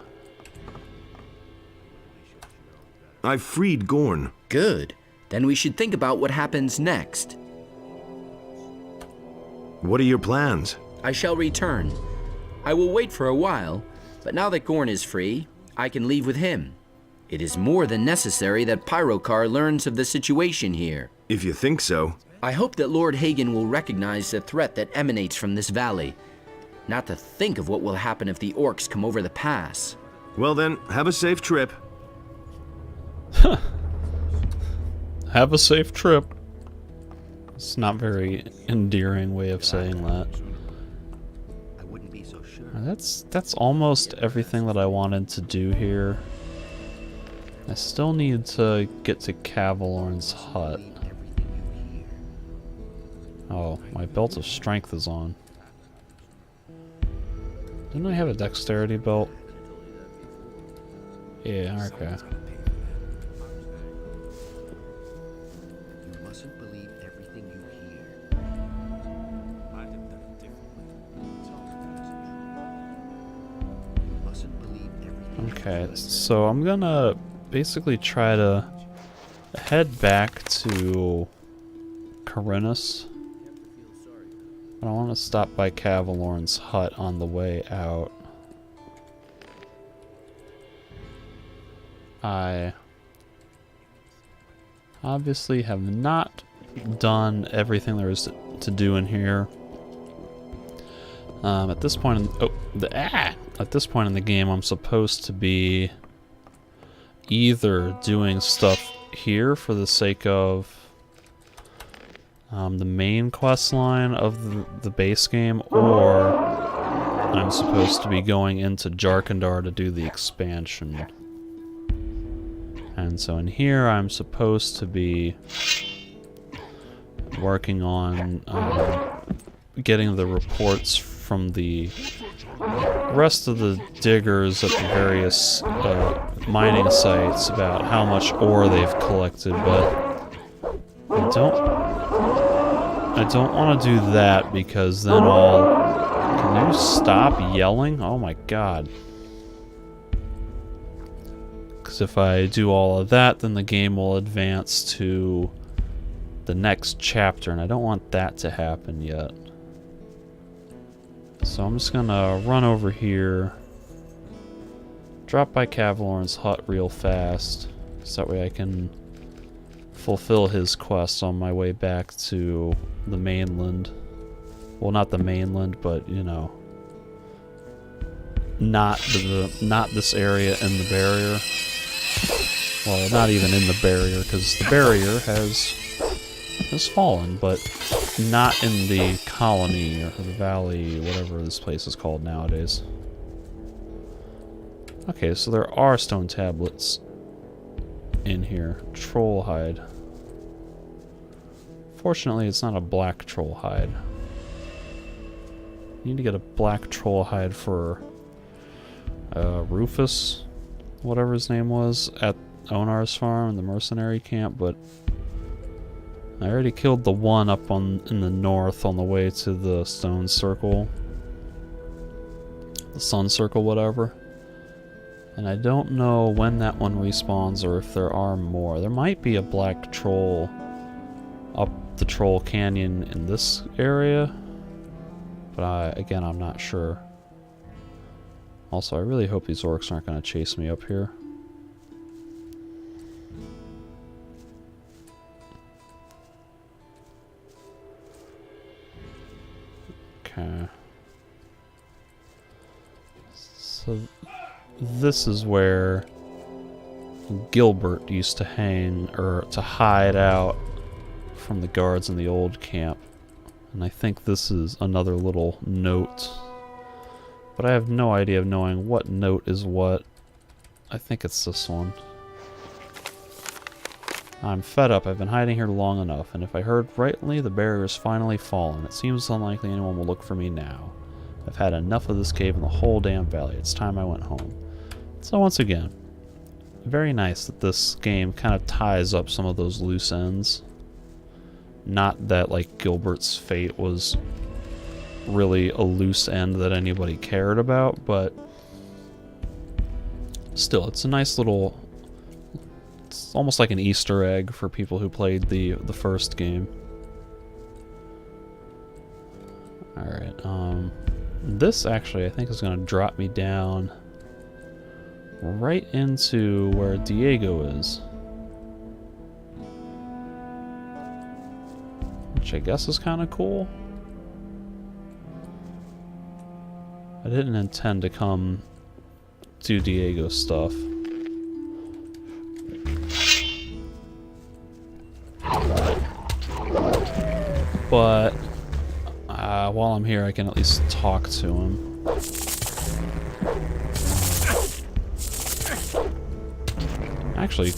I've freed Gorn. Good. Then we should think about what happens next. What are your plans? I shall return. I will wait for a while, but now that Gorn is free, I can leave with him. It is more than necessary that Pyrocar learns of the situation here. If you think so. I hope that Lord Hagen will recognize the threat that emanates from this valley. Not to think of what will happen if the orcs come over the pass. Well then, have a safe trip. Have a safe trip. It's not very endearing way of saying that. I wouldn't be so sure. That's almost everything that I wanted to do here. I still need to get to Cavalorn's hut. Oh, my belt of strength is on. Didn't I have a dexterity belt? Yeah, okay. You mustn't believe everything you hear. I'd have done it differently. You mustn't believe everything. Okay, so I'm gonna basically try to head back to Corinus. But I want to stop by Cavalorn's hut on the way out. I obviously have not done everything there is to do in here. At this point in at this point in the game, I'm supposed to be either doing stuff here for the sake of the main quest line of the base game, or I'm supposed to be going into Jarkandar to do the expansion. And so in here I'm supposed to be working on getting the reports from the rest of the diggers at the various mining sites about how much ore they've collected, but I don't want to do that because then Can you stop yelling? Oh my god. Because if I do all of that, then the game will advance to the next chapter, and I don't want that to happen yet. So I'm just gonna run over here, drop by Cavalorn's hut real fast, so that way I can fulfill his quest on my way back to the mainland. Well, not the mainland, but you know, not this area in the barrier. Well, not even in the barrier, because the barrier has fallen, but not in the colony or the valley, whatever this place is called nowadays. Okay, so there are stone tablets in here. Troll hide. Fortunately, it's not a black troll hide. You need to get a black troll hide for Rufus, whatever his name was, at Onar's farm in the mercenary camp, but I already killed the one up in the north on the way to the stone circle. The sun circle, whatever. And I don't know when that one respawns or if there are more. There might be a black troll up the Troll Canyon in this area, but again, I'm not sure. Also, I really hope these orcs aren't going to chase me up here. Okay. So this is where Gilbert used to hang, or to hide out from the guards in the old camp. And I think this is another little note. But I have no idea of knowing what note is what. I think it's this one. I'm fed up. I've been hiding here long enough, and if I heard rightly, the barrier has finally fallen. It seems unlikely anyone will look for me now. I've had enough of this cave and the whole damn valley. It's time I went home. So once again, very nice that this game kind of ties up some of those loose ends. Not that, like, Gilbert's fate was really a loose end that anybody cared about, but still, it's a nice little... It's almost like an Easter egg for people who played the first game. Alright, this actually I think is going to drop me down right into where Diego is. Which I guess is kind of cool. I didn't intend to come do Diego stuff. But while I'm here, I can at least talk to him. Actually,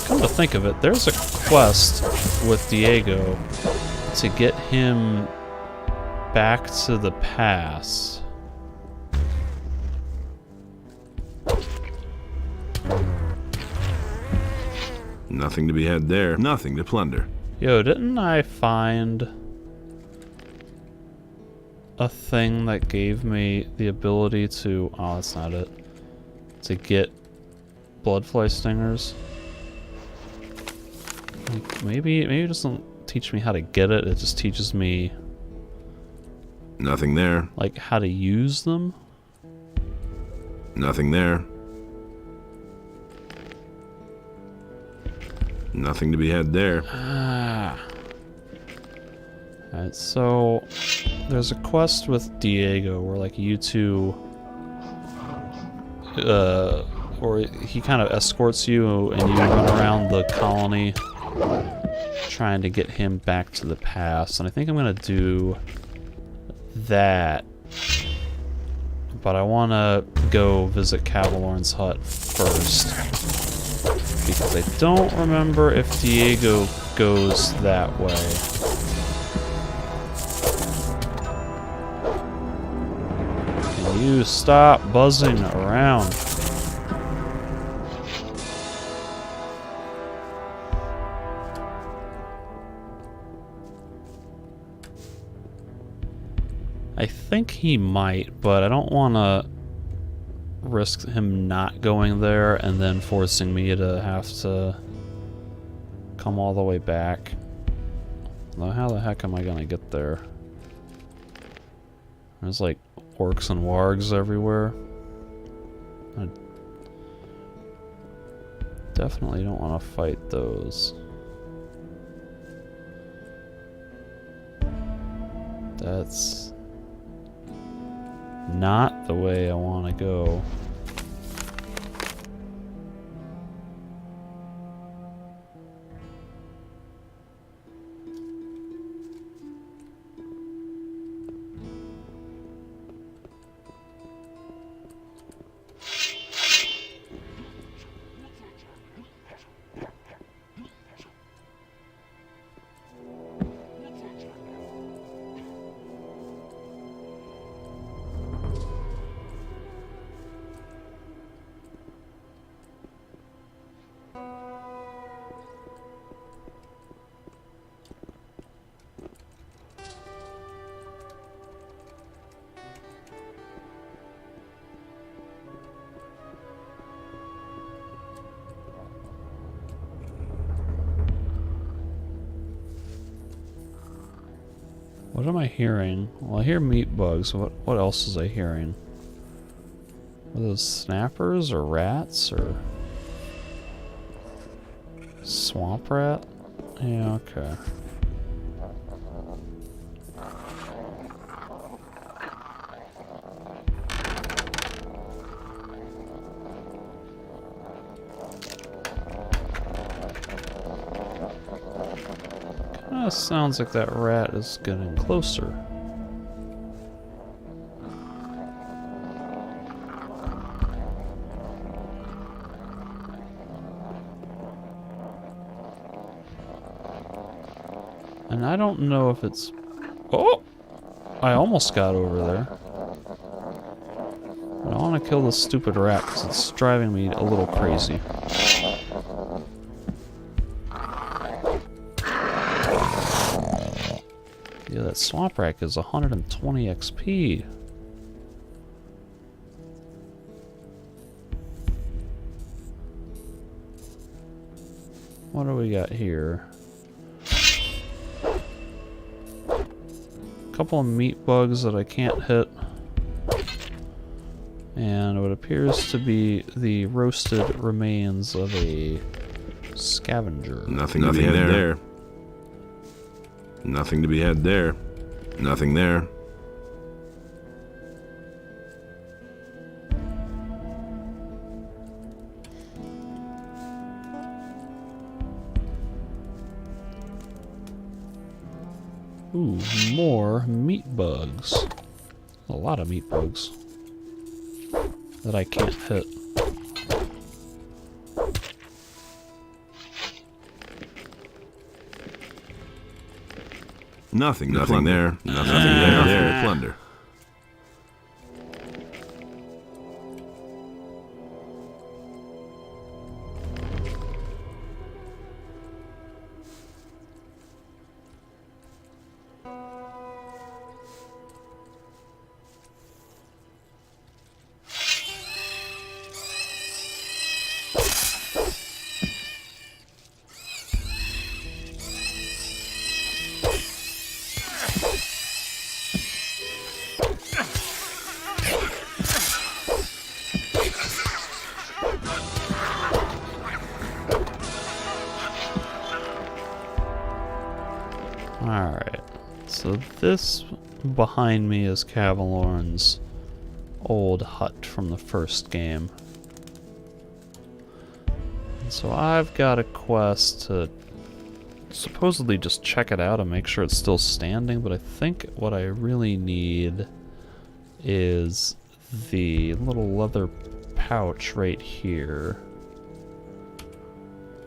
come to think of it, there's a quest with Diego to get him back to the pass. Nothing to be had there. Nothing to plunder. Yo, didn't I find a thing that gave me the ability to... Oh, that's not it. To get bloodfly stingers? Maybe it doesn't teach me how to get it, it just teaches me... Nothing there. Like, how to use them? Nothing there. Nothing to be had there. Ah. Alright, so there's a quest with Diego where, like, you two, or he kind of escorts you and you run around the colony trying to get him back to the pass. And I think I'm gonna do that, but I want to go visit Cavalorn's hut first, because I don't remember if Diego goes that way. Can you stop buzzing around? I think he might, but I don't want to risk him not going there and then forcing me to have to come all the way back. Now, how the heck am I gonna get there? There's like orcs and wargs everywhere. I definitely don't want to fight those. That's not the way I want to go. What am I hearing? Well, I hear meat bugs. What else is I hearing? Are those snappers or rats or swamp rat? Yeah, okay. Kinda sounds like that rat is getting closer. And I don't know if it's... Oh! I almost got over there. But I want to kill this stupid rat because it's driving me a little crazy. Yeah, that swamp rat is 120 XP. What do we got here? Couple of meat bugs that I can't hit, and what appears to be the roasted remains of a scavenger. Nothing to be had there. Nothing to be had there. Nothing there. Ooh, more meat bugs. A lot of meat bugs that I can't hit. Nothing there. Nothing there to plunder. Alright, so this behind me is Cavalorn's old hut from the first game. And so I've got a quest to supposedly just check it out and make sure it's still standing, but I think what I really need is the little leather pouch right here.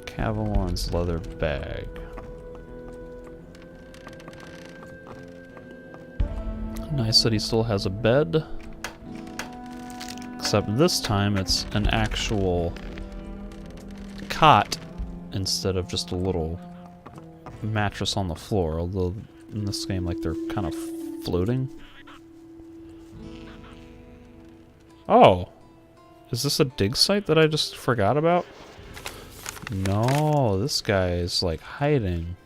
Cavalorn's leather bag. Nice that he still has a bed. Except this time it's an actual cot instead of just a little mattress on the floor, although in this game like they're kind of floating. Oh! Is this a dig site that I just forgot about? No, this guy is like hiding.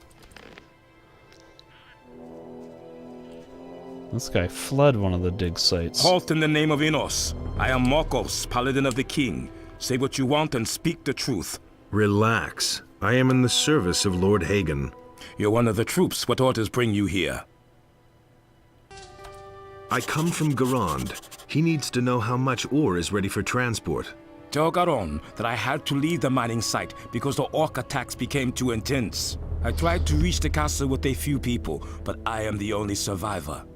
This guy fled one of the dig sites. Halt in the name of Inos. I am Morkos, Paladin of the King. Say what you want and speak the truth. Relax. I am in the service of Lord Hagen. You're one of the troops. What orders bring you here? I come from Garand. He needs to know how much ore is ready for transport. Tell Garon that I had to leave the mining site because the orc attacks became too intense. I tried to reach the castle with a few people, but I am the only survivor.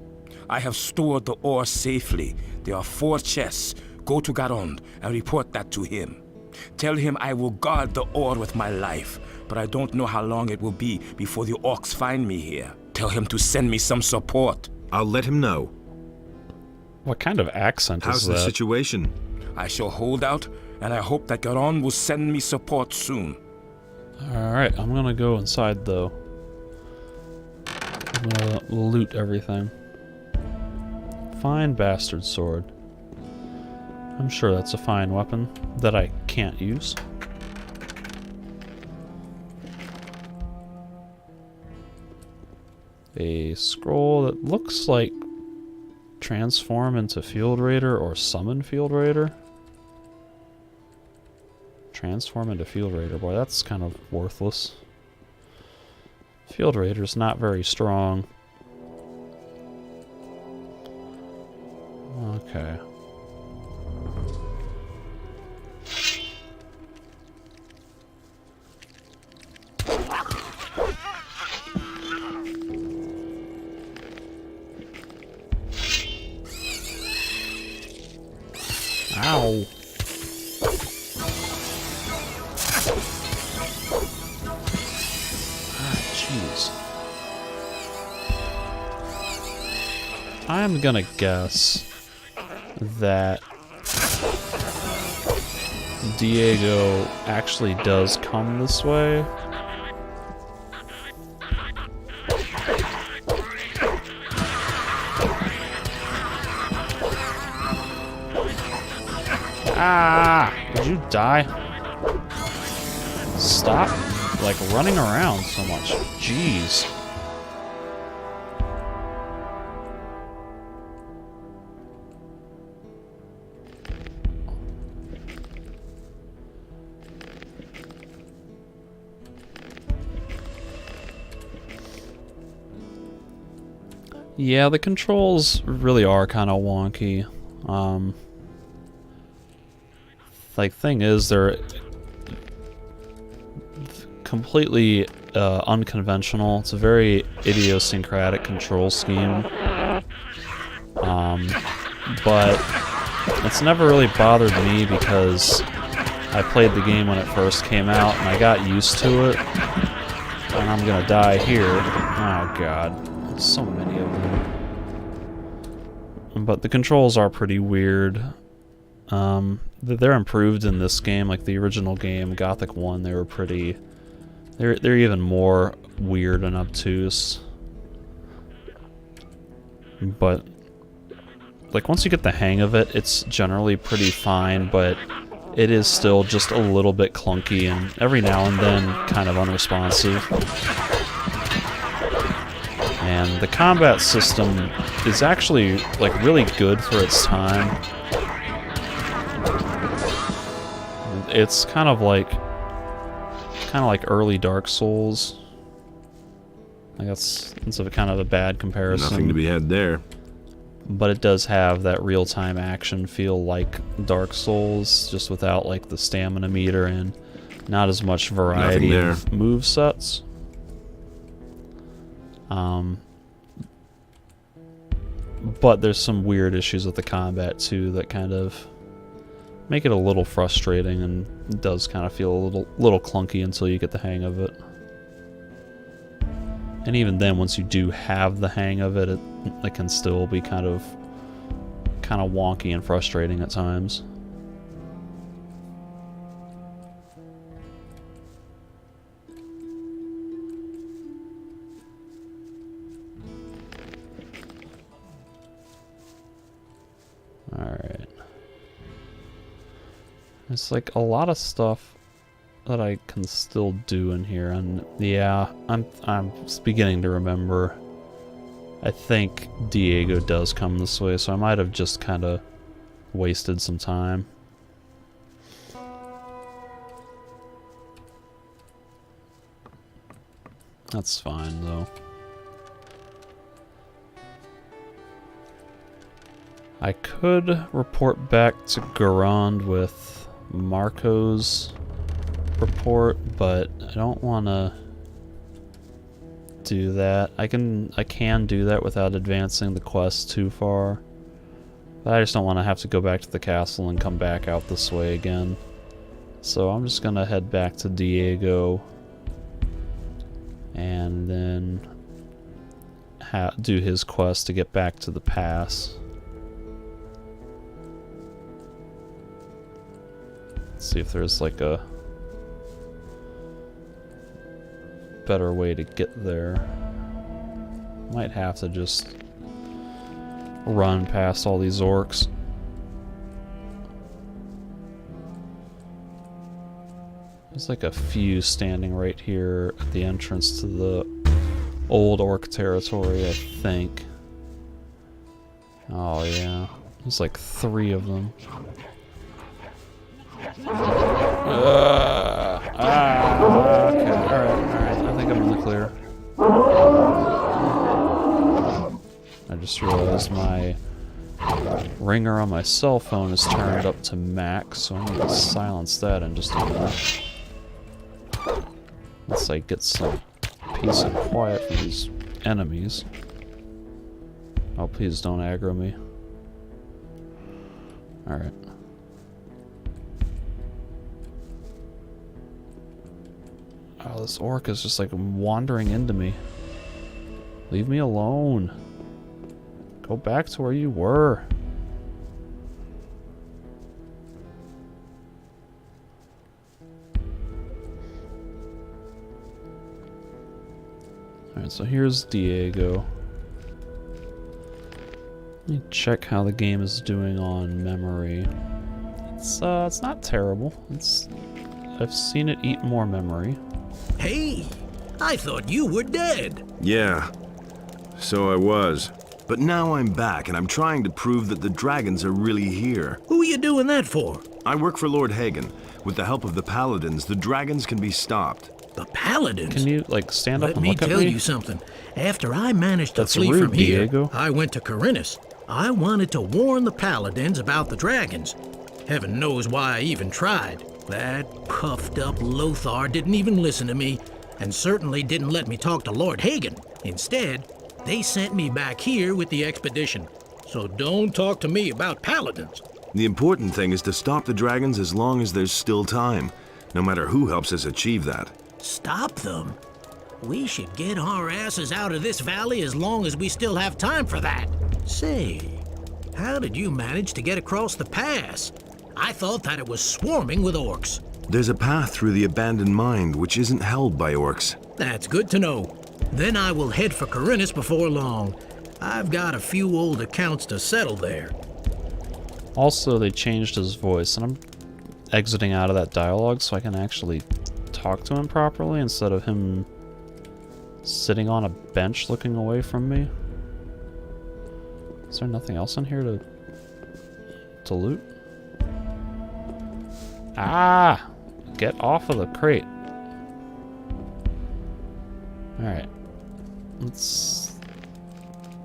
I have stored the ore safely. There are 4 chests. Go to Garon and report that to him. Tell him I will guard the ore with my life, but I don't know how long it will be before the orcs find me here. Tell him to send me some support. I'll let him know. What kind of accent How's is that? the situation? I shall hold out, and I hope that Garon will send me support soon. Alright, I'm gonna go inside though. I'm gonna loot everything. Fine bastard sword. I'm sure that's a fine weapon that I can't use. a scroll that looks like transform into Field Raider or summon Field Raider. Transform into Field Raider. Boy, that's kind of worthless. Field Raider's not very strong. Okay. Ow. Jeez. I'm gonna guess that Diego actually does come this way. Ah! Did you die? Stop, like, running around so much. Jeez. Yeah, the controls really are kind of wonky. Like, thing is, they're completely unconventional. It's a very idiosyncratic control scheme. But it's never really bothered me because I played the game when it first came out and I got used to it. And I'm gonna die here. Oh god, there's so many of them. But the controls are pretty weird. They're improved in this game, like the original game, Gothic 1, they were pretty... They're even more weird and obtuse. But, like, once you get the hang of it, it's generally pretty fine, but it is still just a little bit clunky and every now and then kind of unresponsive. And the combat system is actually, like, really good for its time. It's kind of like early Dark Souls. Like that's a kind of a bad comparison. Nothing to be had there. But it does have that real-time action feel like Dark Souls, just without like the stamina meter and not as much variety of move sets. But there's some weird issues with the combat too that kind of make it a little frustrating, and it does kind of feel a little clunky until you get the hang of it. And even then, once you do have the hang of it, it can still be kind of wonky and frustrating at times. Alright. There's like a lot of stuff that I can still do in here, and yeah, I'm beginning to remember. I think Diego does come this way, so I might have just kind of wasted some time. That's fine though. I could report back to Garand with Marco's report, but I don't want to do that. I can do that without advancing the quest too far. But I just don't want to have to go back to the castle and come back out this way again. So I'm just going to head back to Diego and then do his quest to get back to the pass. See if there's like a better way to get there. Might have to just run past all these orcs. There's like a few standing right here at the entrance to the old orc territory, I think. Oh yeah, there's like 3 of them. Okay, alright, I think I'm in the clear. I just realized my ringer on my cell phone is turned up to max, so I need to silence that in just a minute. Let's like get some peace and quiet for these enemies. Oh, please don't aggro me. Alright. Oh, this orc is just like wandering into me. Leave me alone. Go back to where you were. Alright, so here's Diego. Let me check how the game is doing on memory. It's not terrible. I've seen it eat more memory. Hey, I thought you were dead. Yeah, so I was. But now I'm back, and I'm trying to prove that the dragons are really here. Who are you doing that for? I work for Lord Hagen. With the help of the Paladins, the dragons can be stopped. The Paladins? Can you, like, stand up and look at me? Let me tell you something. After I managed to flee rude, from here, Diego. I went to Corinus. I wanted to warn the Paladins about the dragons. Heaven knows why I even tried. That puffed up Lothar didn't even listen to me, and certainly didn't let me talk to Lord Hagen. Instead, they sent me back here with the expedition. So don't talk to me about Paladins. The important thing is to stop the dragons as long as there's still time, no matter who helps us achieve that. Stop them? We should get our asses out of this valley as long as we still have time for that. Say, how did you manage to get across the pass? I thought that it was swarming with orcs. There's a path through the abandoned mine which isn't held by orcs. That's good to know. Then I will head for Corinus before long. I've got a few old accounts to settle there. Also, they changed his voice, and I'm exiting out of that dialogue so I can actually talk to him properly instead of him sitting on a bench looking away from me. Is there nothing else in here to loot? Ah! Get off of the crate. Alright. Let's...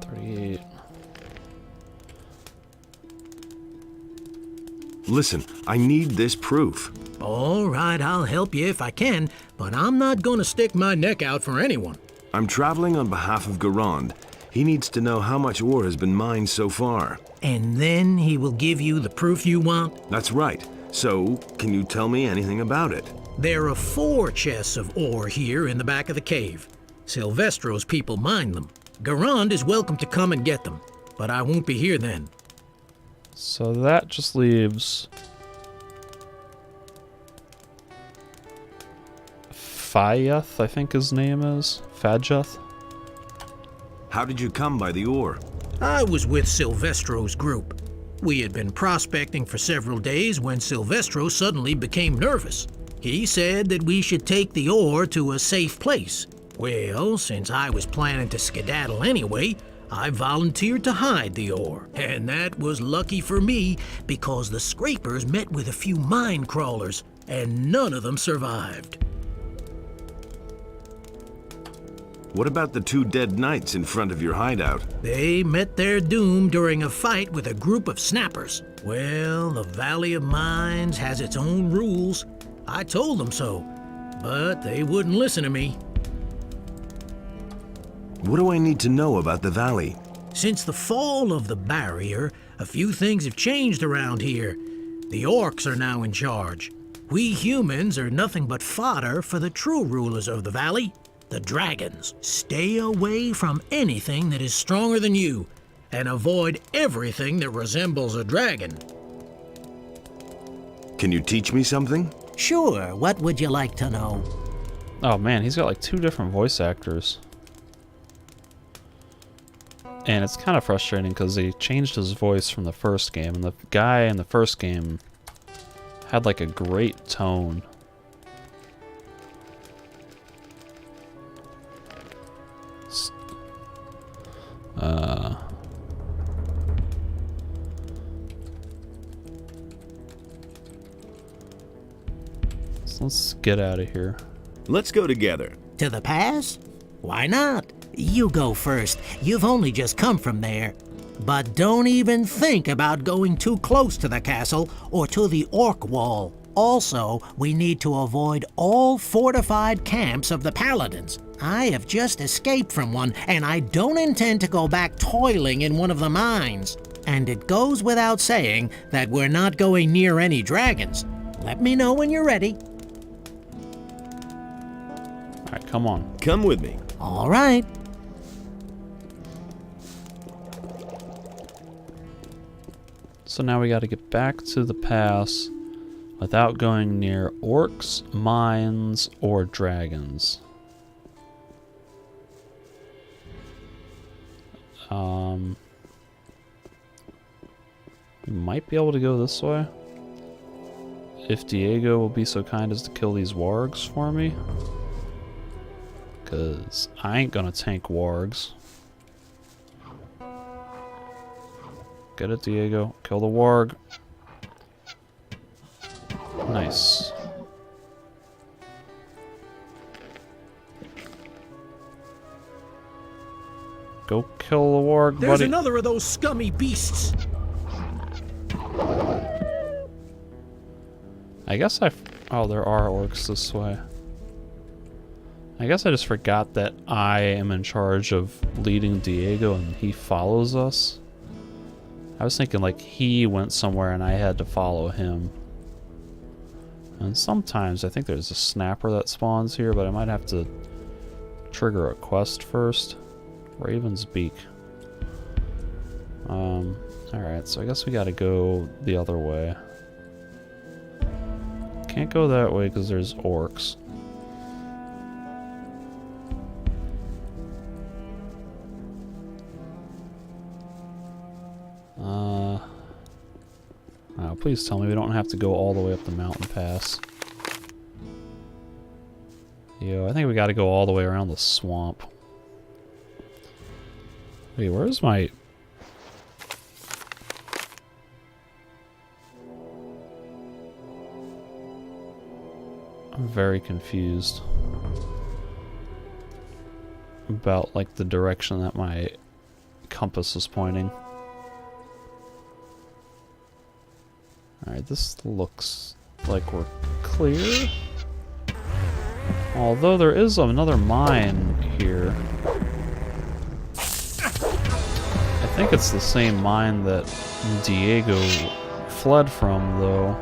38... Listen, I need this proof. All right, I'll help you if I can, but I'm not going to stick my neck out for anyone. I'm traveling on behalf of Garand. He needs to know how much ore has been mined so far. And then he will give you the proof you want? That's right. So, can you tell me anything about it? There are 4 chests of ore here in the back of the cave. Silvestro's people mine them. Garand is welcome to come and get them, but I won't be here then. So that just leaves... Fayath, I think his name is. Fajath. How did you come by the ore? I was with Silvestro's group. We had been prospecting for several days when Silvestro suddenly became nervous. He said that we should take the ore to a safe place. Well, since I was planning to skedaddle anyway, I volunteered to hide the ore. And that was lucky for me because the scrapers met with a few mine crawlers and none of them survived. What about the 2 dead knights in front of your hideout? They met their doom during a fight with a group of snappers. Well, the Valley of Mines has its own rules. I told them so, but they wouldn't listen to me. What do I need to know about the valley? Since the fall of the barrier, a few things have changed around here. The orcs are now in charge. We humans are nothing but fodder for the true rulers of the valley. The dragons. Stay away from anything that is stronger than you, and avoid everything that resembles a dragon. Can you teach me something? Sure, what would you like to know? Oh man, he's got like 2 different voice actors. And it's kind of frustrating because they changed his voice from the first game, and the guy in the first game had like a great tone. So let's get out of here. Let's go together. To the pass? Why not? You go first. You've only just come from there. But don't even think about going too close to the castle or to the orc wall. Also, we need to avoid all fortified camps of the paladins. I have just escaped from one, and I don't intend to go back toiling in one of the mines. And it goes without saying that we're not going near any dragons. Let me know when you're ready. Alright, come on. Come with me. All right. So now we gotta get back to the pass without going near orcs, mines, or dragons. We might be able to go this way. If Diego will be so kind as to kill these wargs for me. Because I ain't gonna tank wargs. Get it, Diego. Kill the warg. Nice. Go kill the warg, buddy. There's another of those scummy beasts. I guess oh, there are orcs this way. I guess I just forgot that I am in charge of leading Diego and he follows us. I was thinking like he went somewhere and I had to follow him. And sometimes I think there's a snapper that spawns here, but I might have to trigger a quest first. Raven's Beak. Alright, so I guess we gotta go the other way. Can't go that way because there's orcs. Oh, please tell me we don't have to go all the way up the mountain pass. Yo, I think we gotta go all the way around the swamp. Wait, where's my... I'm very confused about like the direction that my compass is pointing. Alright, this looks like we're clear. Although there is another mine here. I think it's the same mine that Diego fled from, though.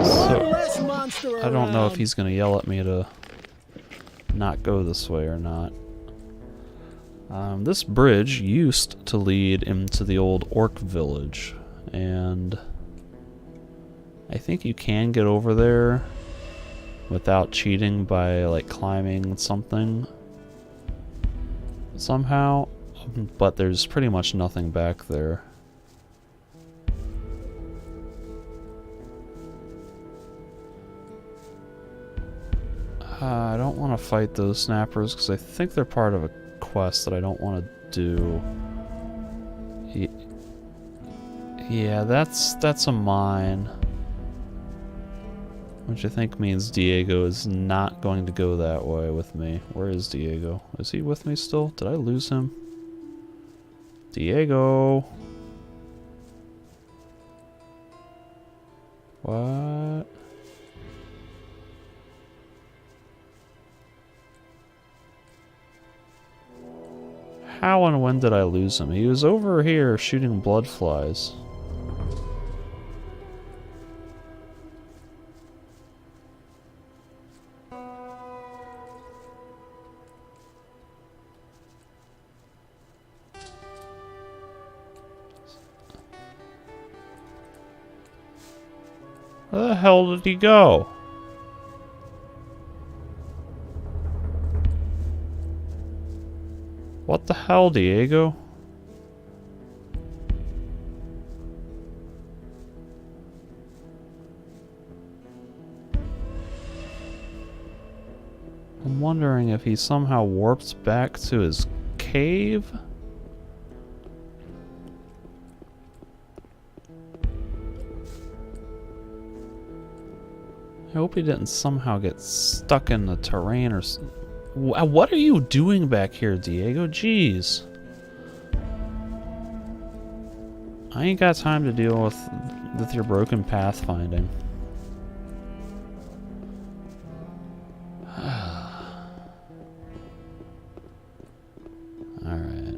So, I don't know if he's gonna yell at me to not go this way or not. This bridge used to lead into the old orc village, and I think you can get over there without cheating by like climbing something somehow, but there's pretty much nothing back there. I don't want to fight those snappers because I think they're part of a quest that I don't want to do. Yeah, that's a mine. Which I think means Diego is not going to go that way with me. Where is Diego? Is he with me still? Did I lose him? Diego! What? How and when did I lose him? He was over here shooting blood flies. Where the hell did he go? What the hell, Diego? I'm wondering if he somehow warped back to his cave? I hope he didn't somehow get stuck in the terrain or... What are you doing back here, Diego? Jeez. I ain't got time to deal with your broken pathfinding. Alright.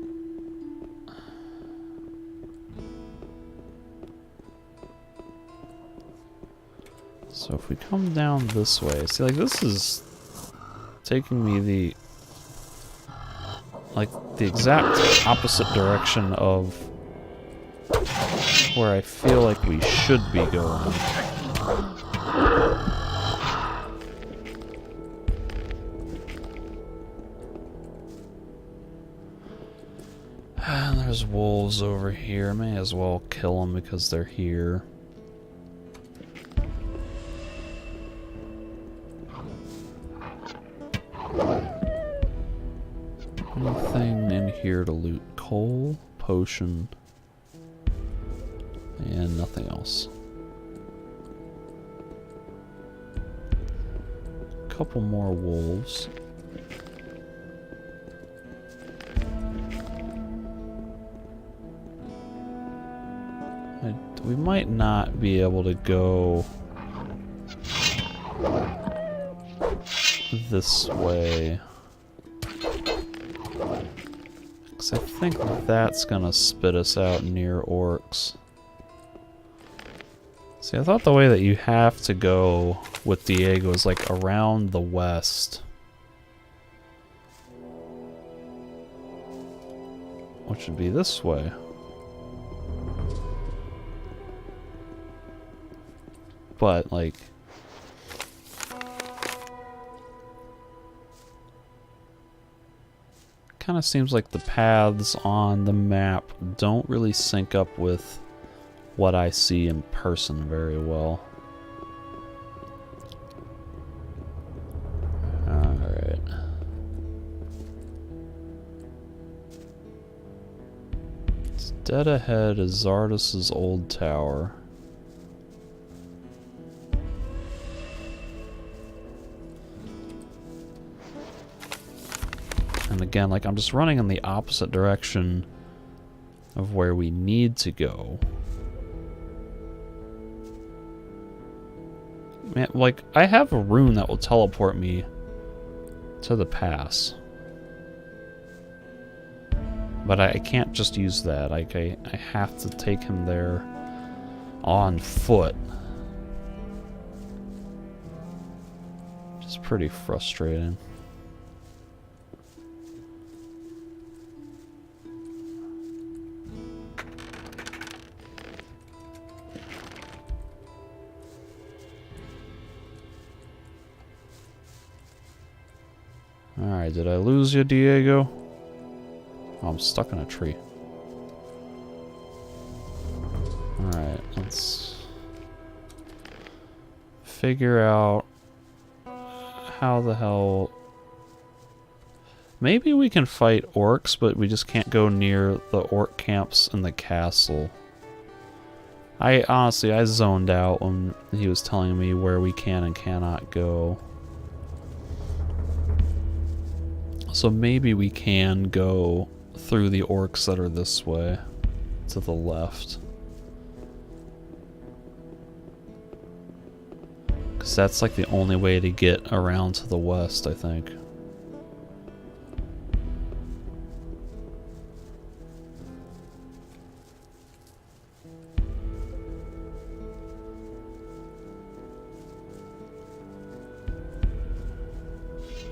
So if we come down this way, see, like, this is taking me the exact opposite direction of where I feel like we should be going. And there's wolves over here. May as well kill them because they're here. Anything in here to loot? Coal, potion, and nothing else. Couple more wolves. We might not be able to go this way. Because I think that's gonna spit us out near orcs. See, I thought the way that you have to go with Diego is like around the west. Which would be this way. But, like... kind of seems like the paths on the map don't really sync up with what I see in person very well. Alright. It's dead ahead is Zardas's old tower. And again, like, I'm just running in the opposite direction of where we need to go. Man, like, I have a rune that will teleport me to the pass. But I can't just use that. Like, I have to take him there on foot. Which is pretty frustrating. Alright, did I lose you, Diego? Oh, I'm stuck in a tree. Alright, let's figure out how the hell... Maybe we can fight orcs, but we just can't go near the orc camps in the castle. I zoned out when he was telling me where we can and cannot go. So maybe we can go through the orcs that are this way, to the left. Because that's like the only way to get around to the west, I think.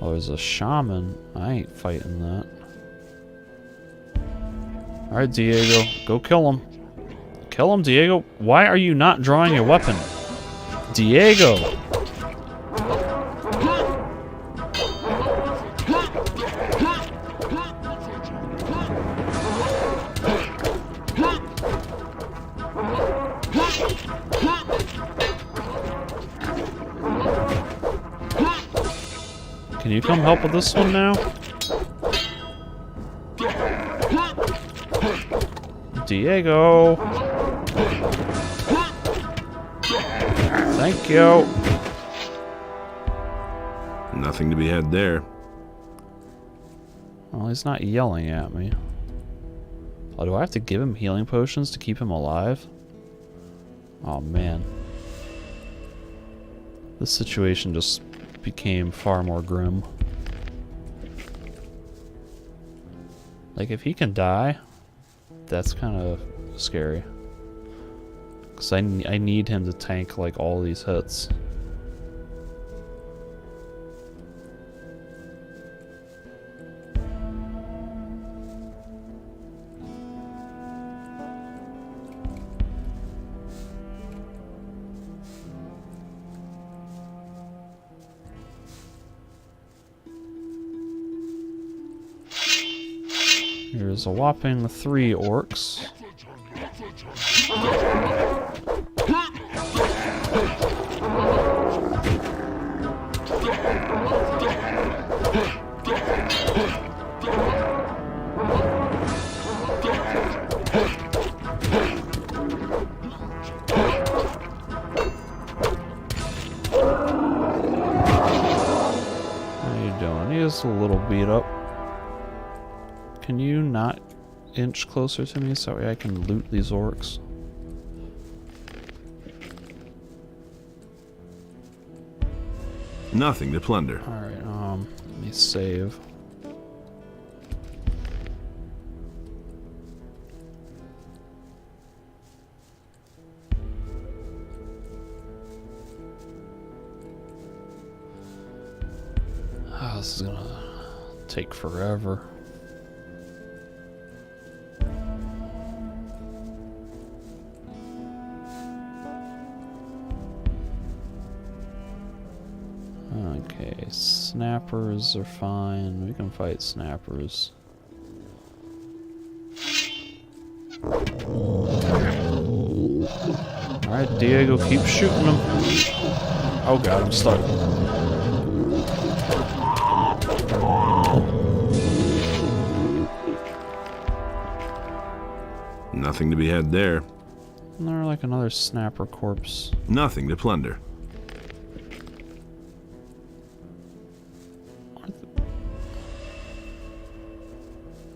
Oh, there's a shaman. I ain't fighting that. Alright, Diego. Go kill him. Kill him, Diego. Why are you not drawing your weapon? Diego! Can you come help with this one now? Diego! Thank you! Nothing to be had there. Well, he's not yelling at me. Oh, do I have to give him healing potions to keep him alive? Oh, man. This situation just became far more grim. Like, if he can die, that's kind of scary. Because I need him to tank, like, all these hits. Here's a whopping 3 orcs. How you doing? He is a little beat up. Can you not inch closer to me so I can loot these orcs? Nothing to plunder. Alright, let me save. Oh, this is gonna take forever. Okay, snappers are fine. We can fight snappers. Alright, Diego, keep shooting them. Oh god, I'm stuck. Nothing to be had there. And they're like another snapper corpse. Nothing to plunder.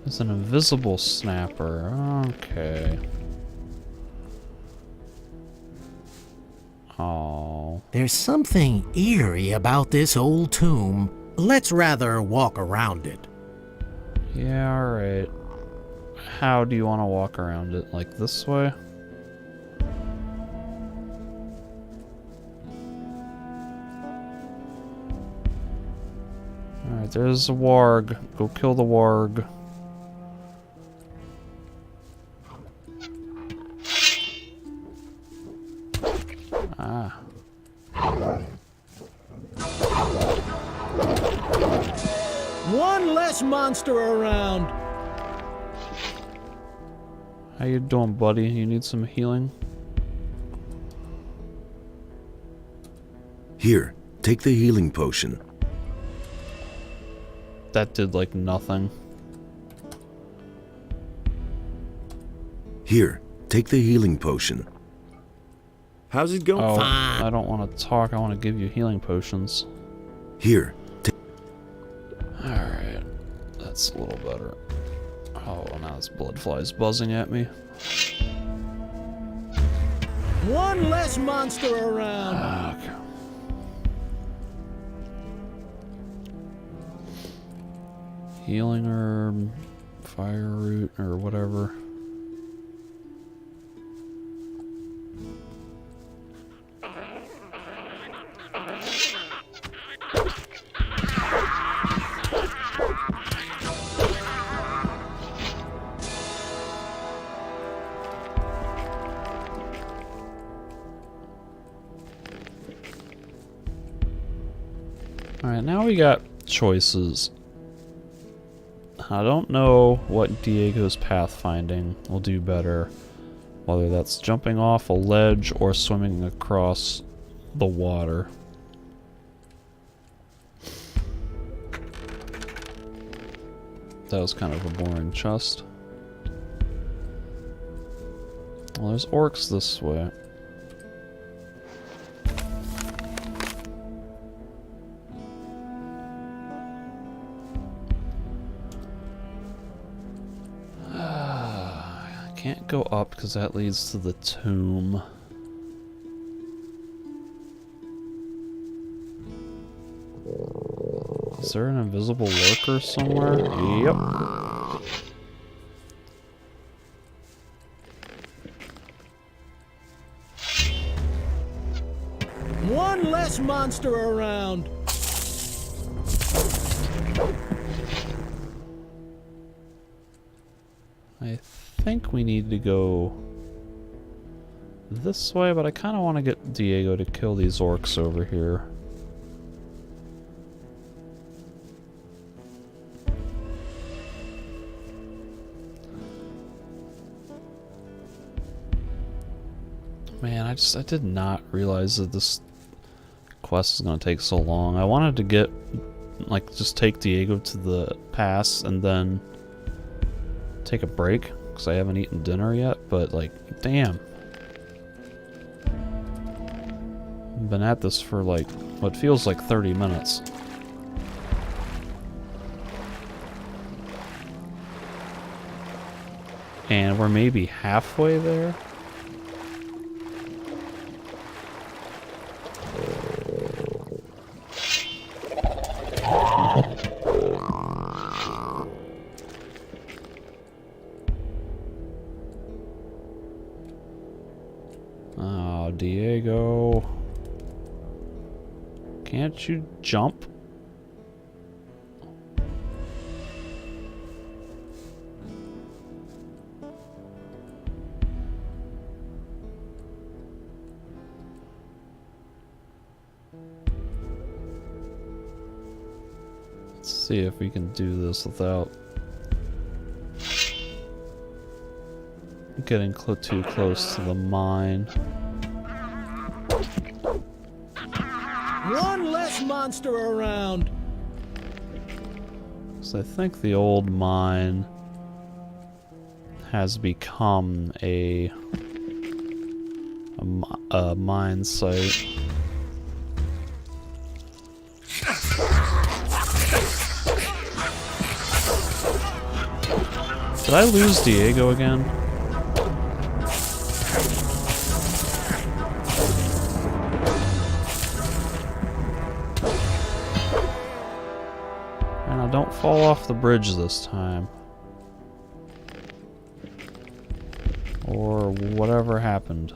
It's an invisible snapper. Okay. Oh. There's something eerie about this old tomb. Let's rather walk around it. Yeah, alright. How do you want to walk around it? Like this way? Alright, there's a warg. Go kill the warg. Ah. One less monster around. How you doing, buddy? You need some healing? Here, take the healing potion. That did like nothing. Here, take the healing potion. How's it going? Oh, I don't want to talk. I want to give you healing potions. Here. Alright. That's a little better. Oh, now this blood fly's buzzing at me. One less monster around. Okay. Healing herb, fire root, or whatever. Alright, now we got choices. I don't know what Diego's pathfinding will do better. Whether that's jumping off a ledge or swimming across the water. that was kind of a boring chest. Well, there's orcs this way. I can't go up because that leads to the tomb. Is there an invisible lurker somewhere? Yep. One less monster around. I think we need to go this way, but I kind of want to get Diego to kill these orcs over here. Man, I did not realize that this quest is going to take so long. I wanted to get, like, just take Diego to the pass and then take a break, because I haven't eaten dinner yet, but, like, damn. I've been at this for, like, what feels like 30 minutes. And we're maybe halfway there. Oh, Diego. Can't you jump? Let's see if we can do this without getting too close to the mine. One less monster around. So I think the old mine has become a mine site. Did I lose Diego again? Don't fall off the bridge this time. Or whatever happened.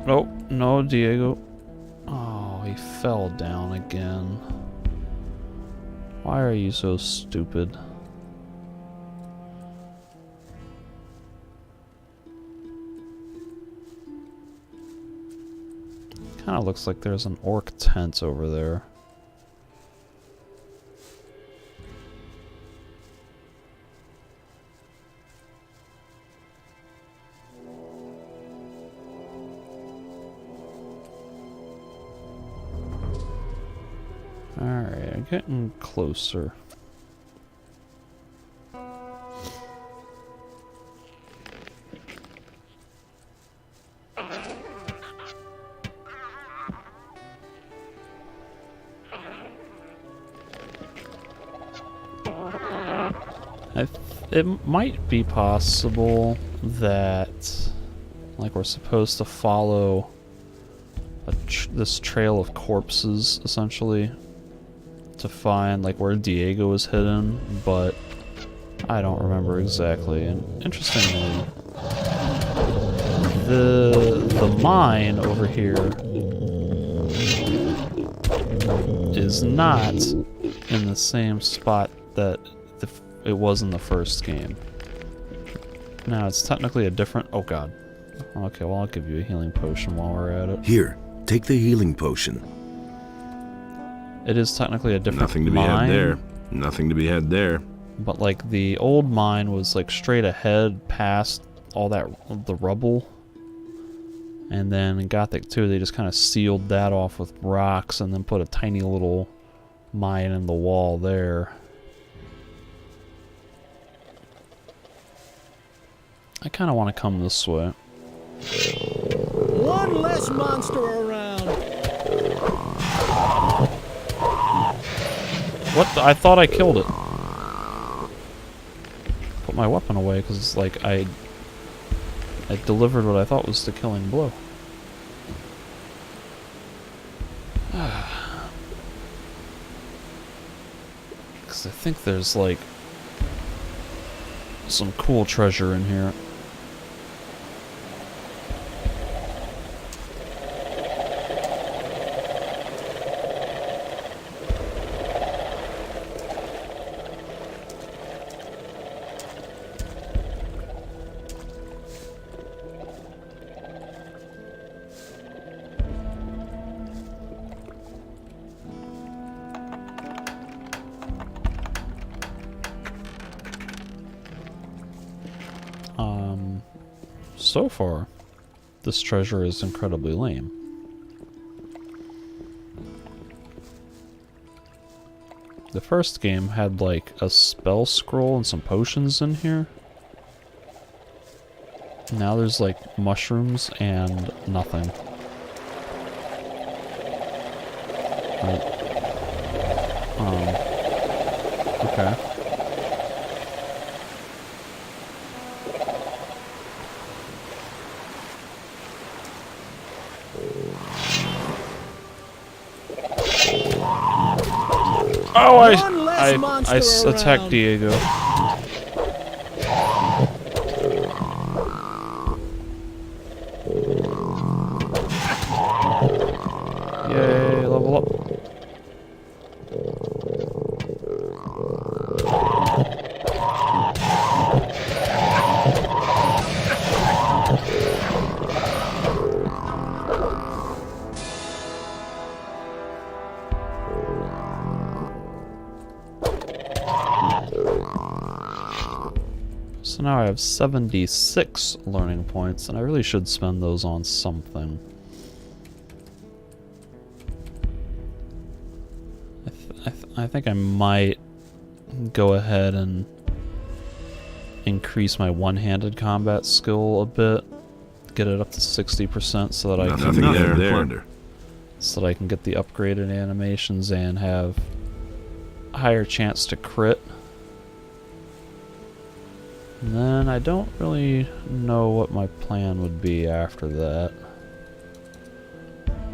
Oh, no, Diego. Oh, he fell down again. Why are you so stupid? Kind of looks like there's an orc tent over there. Alright, I'm getting closer. It might be possible that, like, we're supposed to follow this trail of corpses, essentially, to find, like, where Diego is hidden, but I don't remember exactly. And interestingly, the mine over here is not in the same spot that it was in the first game. Now, it's technically a different... Oh, God. Okay, well, I'll give you a healing potion while we're at it. Here, take the healing potion. It is technically a different Nothing to be mine, had there. Nothing to be had there. but, like, the old mine was, like, straight ahead past all that, the rubble. And then in Gothic 2, they just kind of sealed that off with rocks and then put a tiny little mine in the wall there. I kind of want to come this way. One less monster around. What? I thought I killed it. Put my weapon away because, like, I delivered what I thought was the killing blow. Because I think there's, like, some cool treasure in here. So far, this treasure is incredibly lame. The first game had like a spell scroll and some potions in here. Now there's like mushrooms and nothing. Okay. Oh, I attacked Diego. Yay, level up. So now I have 76 learning points, and I really should spend those on something. I think I might go ahead and increase my one-handed combat skill a bit, get it up to 60% so that I can so that I can get the upgraded animations and have a higher chance to crit. And then I don't really know what my plan would be after that.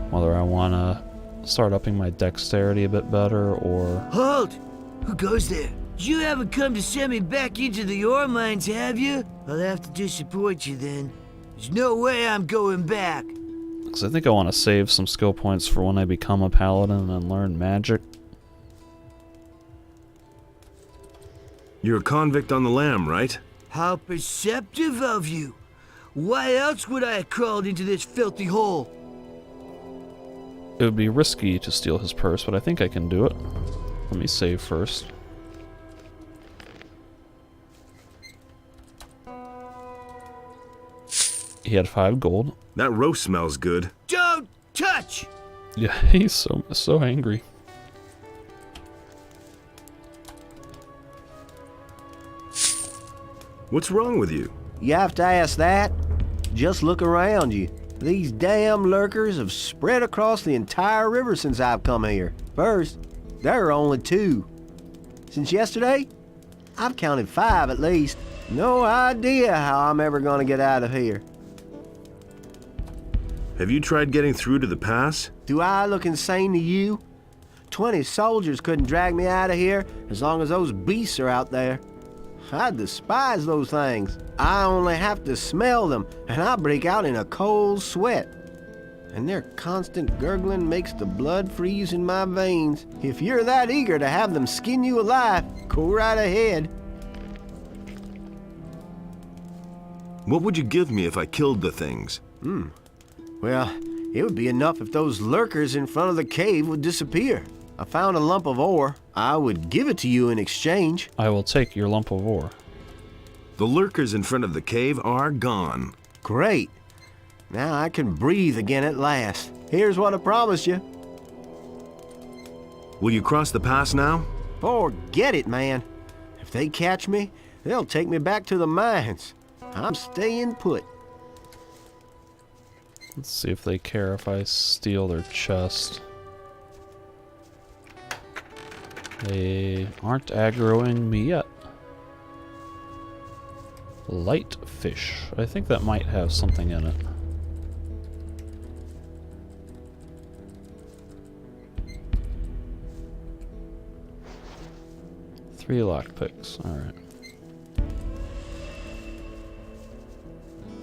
Whether I want to start upping my dexterity a bit better, or... Halt! Who goes there? You haven't come to send me back into the ore mines, have you? I'll have to disappoint you then. There's no way I'm going back. Because I think I want to save some skill points for when I become a paladin and learn magic. You're a convict on the lam, right? How perceptive of you! Why else would I have crawled into this filthy hole? It would be risky to steal his purse, but I think I can do it. Let me save first. He had 5 gold. That roast smells good. Don't touch! Yeah, he's so angry. What's wrong with you? You have to ask that? Just look around you. These damn lurkers have spread across the entire river since I've come here. First, there are only 2. Since yesterday, I've counted 5 at least. No idea how I'm ever gonna get out of here. Have you tried getting through to the pass? Do I look insane to you? 20 soldiers couldn't drag me out of here as long as those beasts are out there. I despise those things. I only have to smell them, and I break out in a cold sweat. And their constant gurgling makes the blood freeze in my veins. If you're that eager to have them skin you alive, go right ahead. What would you give me if I killed the things? Well, it would be enough if those lurkers in front of the cave would disappear. I found a lump of ore. I would give it to you in exchange. I will take your lump of ore. The lurkers in front of the cave are gone. Great. Now I can breathe again at last. Here's what I promised you. Will you cross the pass now? Forget it, man. If they catch me, they'll take me back to the mines. I'm staying put. Let's see if they care if I steal their chest. They aren't aggroing me yet. Light fish. I think that might have something in it. Three lockpicks. Alright.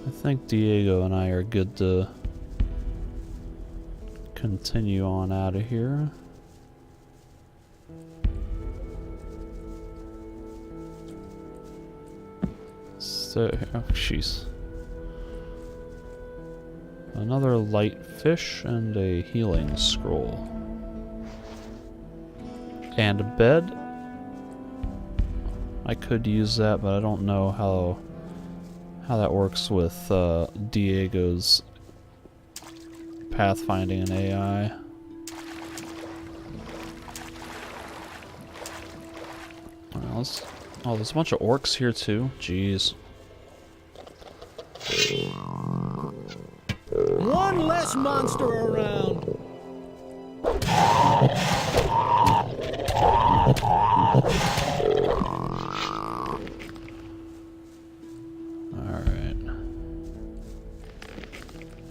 I think Diego and I are good to continue on out of here. So, oh jeez. Another light fish and a healing scroll. And a bed. I could use that, but I don't know how that works with Diego's pathfinding and AI. Oh, there's a bunch of orcs here too. Jeez. One less monster around. Alright.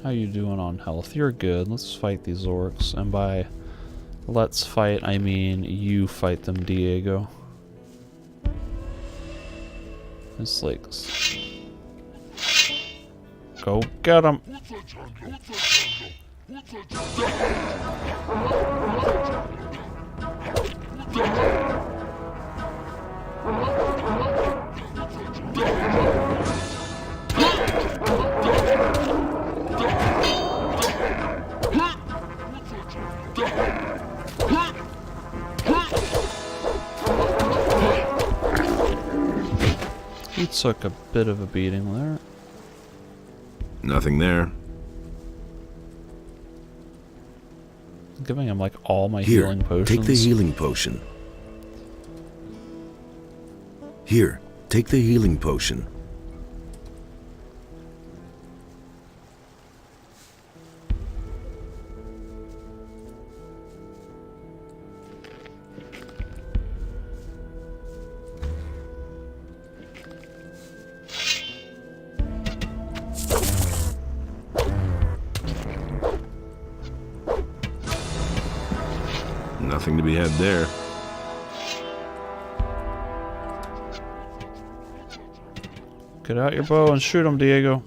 How you doing on health? You're good. Let's fight these orcs. And by let's fight, I mean you fight them, Diego. It's like... Go get him! He took a bit of a beating there. Nothing there. I'm giving him like all my Here, healing potions. take the healing potion. Here, take the healing potion. Nothing to be had there. Get out your bow and shoot him, Diego.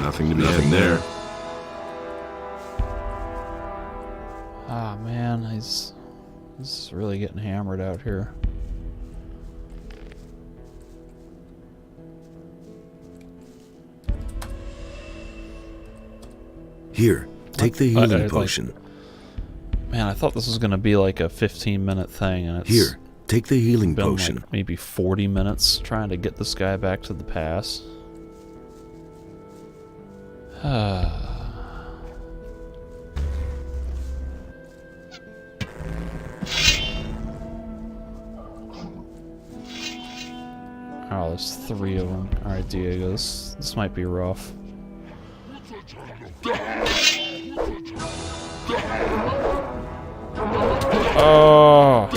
Nothing to be had there. Ah, man, he's really getting hammered out here. Here, take the healing potion. Man, I thought this was gonna be like a 15-minute thing, and it's Here, take the healing been potion. like maybe 40 minutes trying to get this guy back to the pass. Oh, there's 3 of them. Alright, Diego, this might be rough. Oh!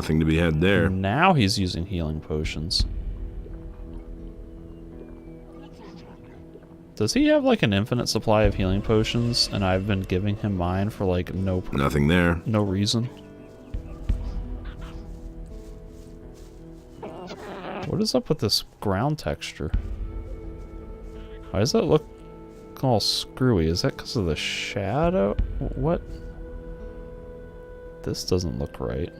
Nothing to be had there. Now he's using healing potions. Does he have like an infinite supply of healing potions and I've been giving him mine for like nothing there. No reason? What is up with this ground texture? Why does that look all screwy? Is that because of the shadow? What? This doesn't look right.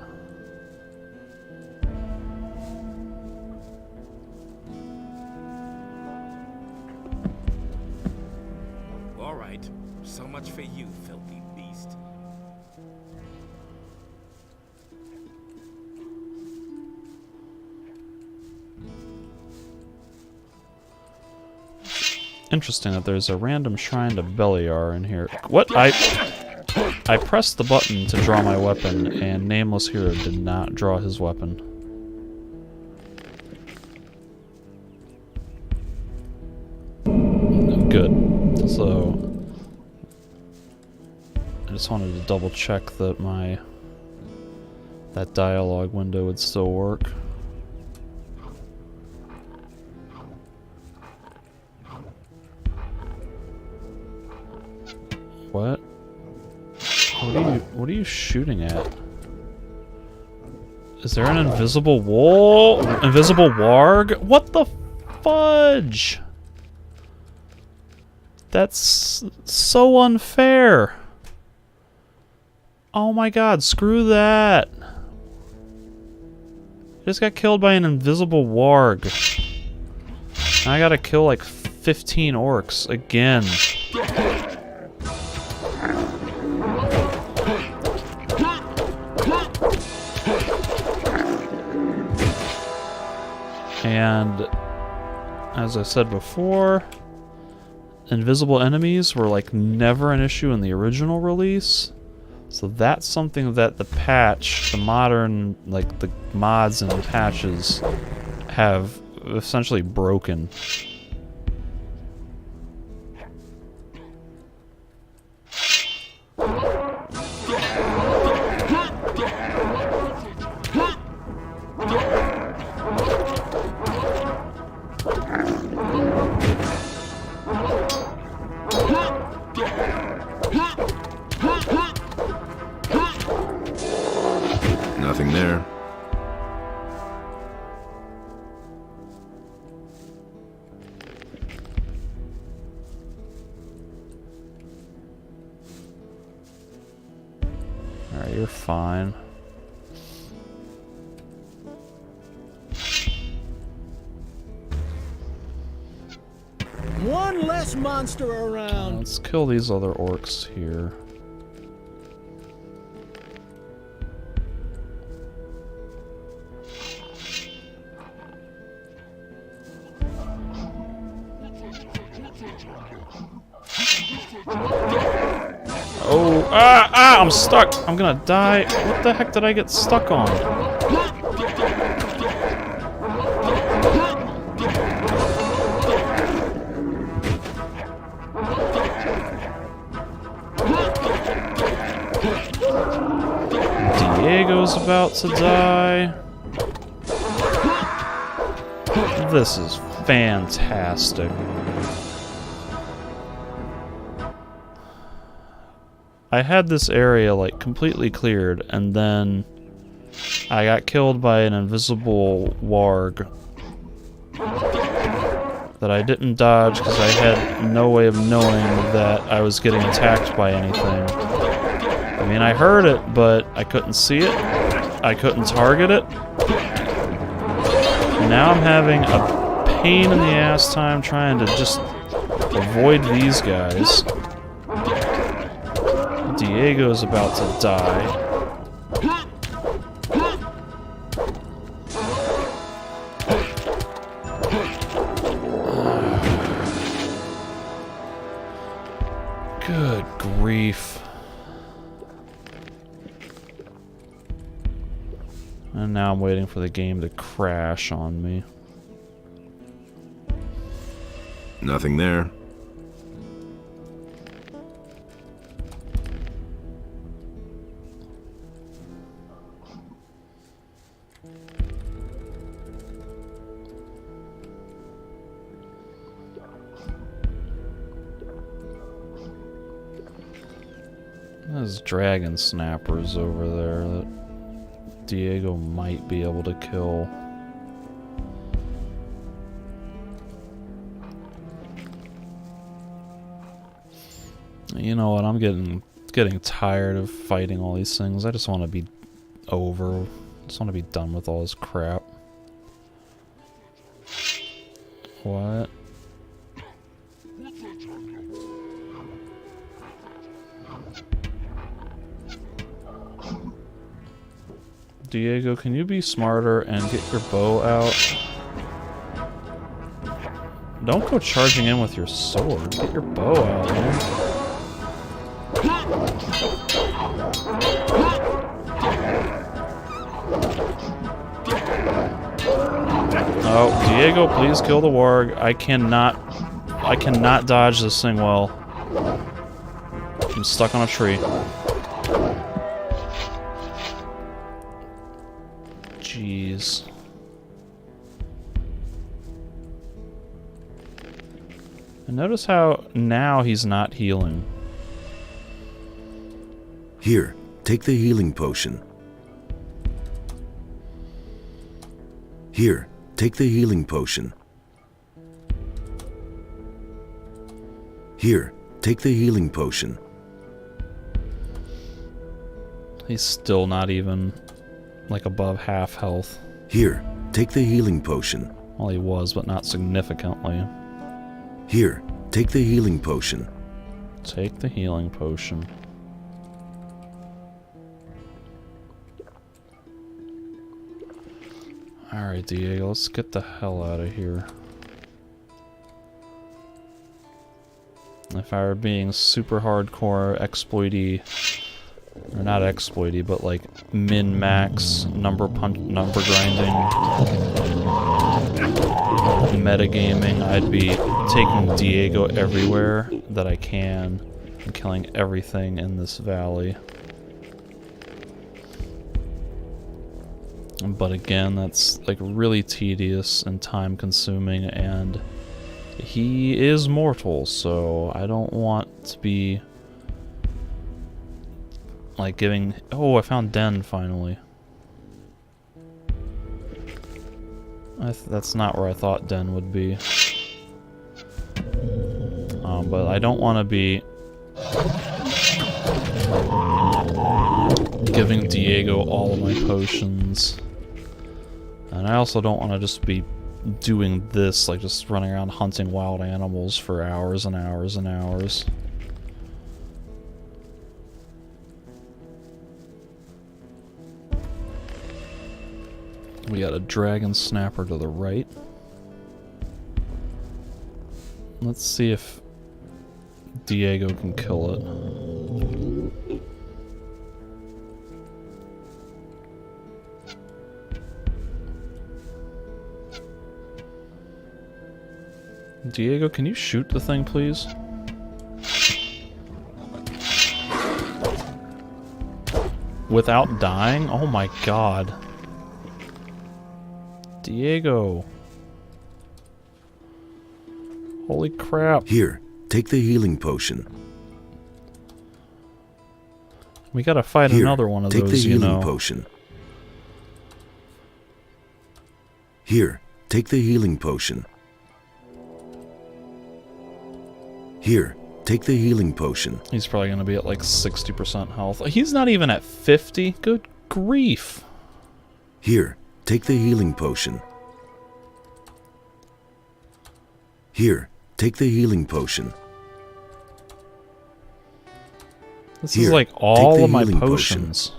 All right, so much for you, filthy beast. Interesting that there's a random shrine to Beliar in here. What? I pressed the button to draw my weapon, and Nameless Hero did not draw his weapon. Good. So, I just wanted to double check that that dialogue window would still work. What? What are you shooting at? Is there an invisible wall? Invisible warg? What the fudge? That's so unfair. Oh my god, screw that. I just got killed by an invisible warg. Now I gotta kill like 15 orcs again. And as I said before, invisible enemies were like never an issue in the original release. So that's something that the patch, the modern, like the mods and patches have essentially broken. Nothing there. Alright, you're fine. One less monster around. Let's kill these other orcs here. Oh, I'm stuck. I'm gonna die. What the heck did I get stuck on? Diego's about to die. This is fantastic. I had this area like completely cleared, and then I got killed by an invisible warg that I didn't dodge because I had no way of knowing that I was getting attacked by anything. I mean, I heard it, but I couldn't see it. I couldn't target it. And now I'm having a pain in the ass time trying to just avoid these guys. Diego's about to die. Good grief. And now I'm waiting for the game to crash on me. Nothing there. There's dragon snappers over there that Diego might be able to kill. You know what? I'm getting tired of fighting all these things. I just want to be over. I just want to be done with all this crap. What? Diego, can you be smarter and get your bow out? Don't go charging in with your sword. Get your bow out, man. Oh, Diego, please kill the warg. I cannot dodge this thing well. I'm stuck on a tree. Jeez. And notice how now he's not healing. Here, take the healing potion. Here, take the healing potion. Here, take the healing potion. He's still not even, like, above half health. Here, take the healing potion. Well, he was, but not significantly. Here, take the healing potion. Take the healing potion. Alright, Diego, let's get the hell out of here. If I were being super hardcore exploity, or not exploity, but like min-max number grinding, metagaming, I'd be taking Diego everywhere that I can and killing everything in this valley. But again, that's like really tedious and time consuming, and he is mortal, so I don't want to be like giving... Oh, I found Den finally. That's not where I thought Den would be. But I don't want to be giving Diego all of my potions. And I also don't want to just be doing this, like just running around hunting wild animals for hours and hours and hours. We got a dragon snapper to the right. Let's see if Diego can kill it. Diego, can you shoot the thing, please? Without dying? Oh my god. Diego. Holy crap. Here, take the healing potion. We gotta fight another one of those, you know. Take the healing potion. Here, take the healing potion. Here, take the healing potion. He's probably going to be at like 60% health. He's not even at 50. Good grief. Here, take the healing potion. Here, take the healing potion. This is like all of my potions.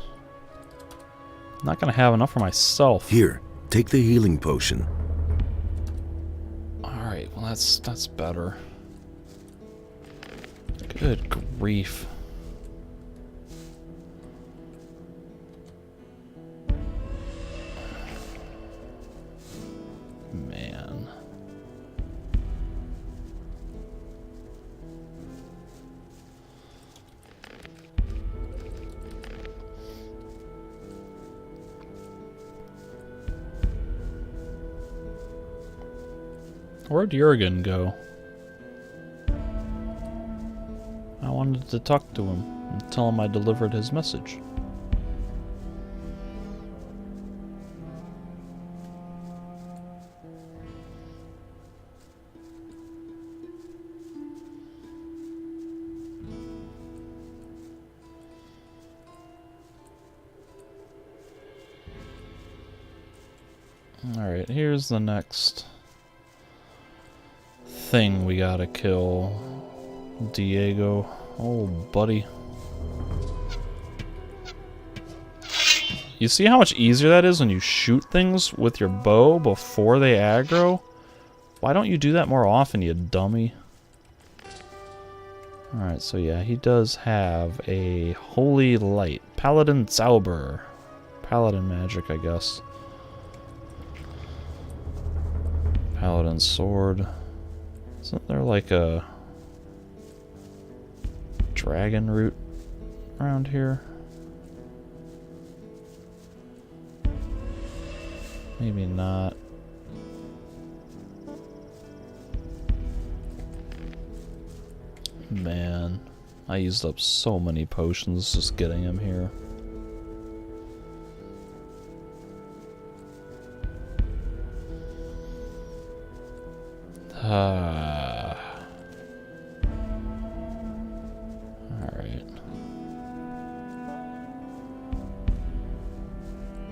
I'm not going to have enough for myself. Here, take the healing potion. Alright, well that's better. Good grief. Man. Where'd Jurgen go? I wanted to talk to him. And tell him I delivered his message. Alright, here's the next thing we gotta kill. Diego. Oh, buddy. You see how much easier that is when you shoot things with your bow before they aggro? Why don't you do that more often, you dummy? Alright, so yeah, he does have a Holy Light. Paladin Zauber. Paladin magic, I guess. Paladin sword. Isn't there like a dragon root around here? Maybe not. Man, I used up so many potions just getting him here. Alright.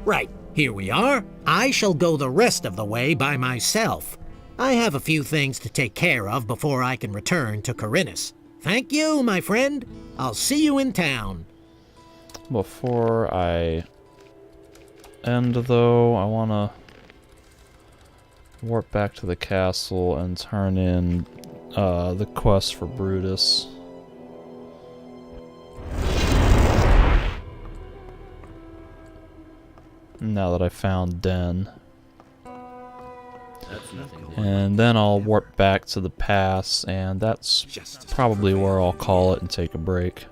Right, here we are. I shall go the rest of the way by myself. I have a few things to take care of before I can return to Corinus. Thank you, my friend. I'll see you in town. Before I end, though, I want to warp back to the castle and turn in the quest for Brutus. Now that I found Den. And then I'll warp back to the pass, and that's probably where I'll call it and take a break.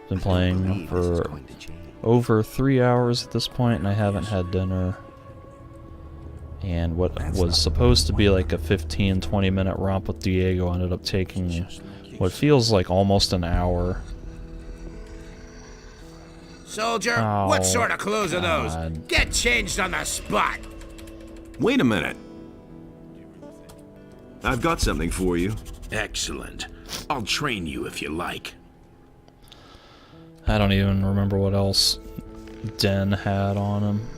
Been playing for over 3 hours at this point, and I haven't had dinner. And what was supposed to be like a 15-20 minute romp with Diego ended up taking what feels like almost an hour. Soldier, Oh, what sort of clothes are those? God. Get changed on the spot! Wait a minute. I've got something for you. Excellent. I'll train you if you like. I don't even remember what else Den had on him.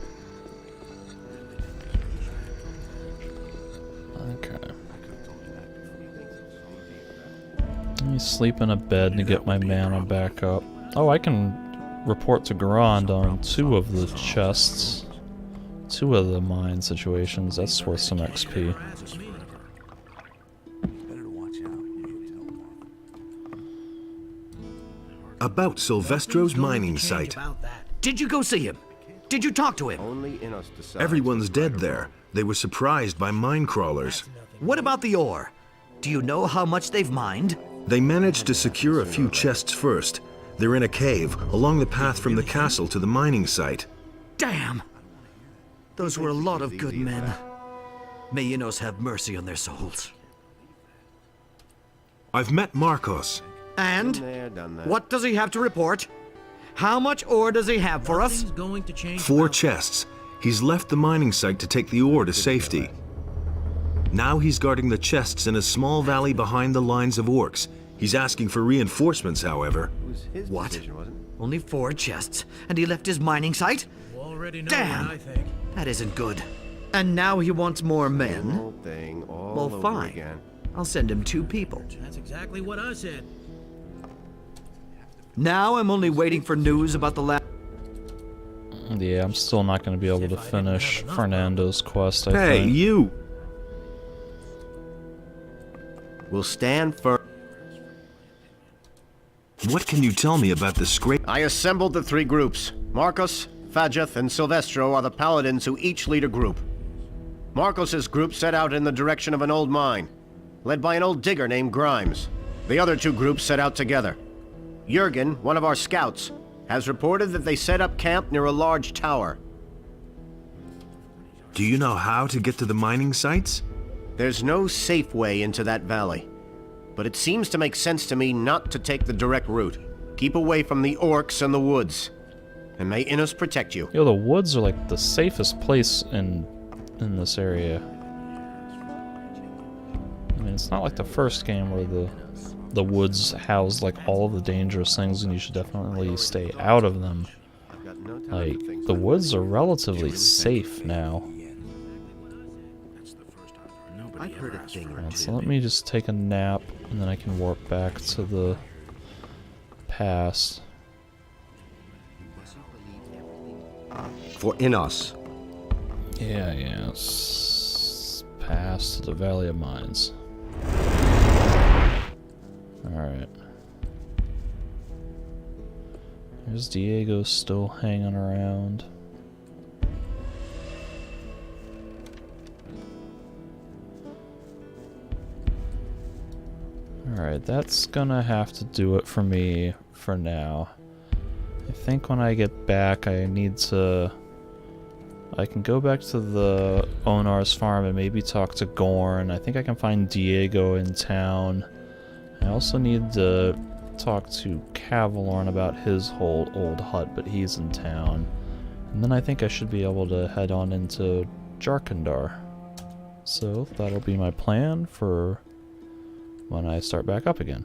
Okay. Let me sleep in a bed to get my mana back up. Oh, I can report to Garand on 2 of the chests. 2 of the mine situations. That's worth some XP. About Silvestro's mining site. Did you go see him? Did you talk to him? Everyone's dead there. They were surprised by mine crawlers. What about the ore? Do you know how much they've mined? They managed to secure a few chests first. They're in a cave, along the path from the castle to the mining site. Damn! Those were a lot of good men. May Inos have mercy on their souls. I've met Marcos. And? What does he have to report? How much ore does he have for us? 4 chests. He's left the mining site to take the ore to safety. Now he's guarding the chests in a small valley behind the lines of orcs. He's asking for reinforcements, however. What? Only 4 chests, and he left his mining site? Damn! That isn't good. And now he wants more men? Well, fine. I'll send him 2 people. That's exactly what I said. Now I'm only waiting for news about the last... Yeah, I'm still not going to be able to finish Fernando's quest, I Hey, think. you! We'll stand for... What can you tell me about the scrape? I assembled the 3 groups. Marcos, Fadjath, and Silvestro are the paladins who each lead a group. Marcos's group set out in the direction of an old mine, led by an old digger named Grimes. The other 2 groups set out together. Jurgen, one of our scouts, has reported that they set up camp near a large tower. Do you know how to get to the mining sites? There's no safe way into that valley, but it seems to make sense to me not to take the direct route. Keep away from the orcs and the woods. And may Innos protect you. Yo, the woods are like the safest place in this area. I mean, it's not like the first game where the woods house like all of the dangerous things and you should definitely stay out of them. Like, the woods are relatively safe now. I've heard a thing or Alright, two. so let me just take a nap and then I can warp back to the past. For Innos. Yeah. Past to the Valley of Mines. Alright. There's Diego still hanging around. Alright, that's gonna have to do it for me for now. I think when I get back I need to... I can go back to the Onar's farm and maybe talk to Gorn. I think I can find Diego in town. I also need to talk to Cavalorn about his whole old hut, but he's in town. And then I think I should be able to head on into Jarkandar. So that'll be my plan for when I start back up again.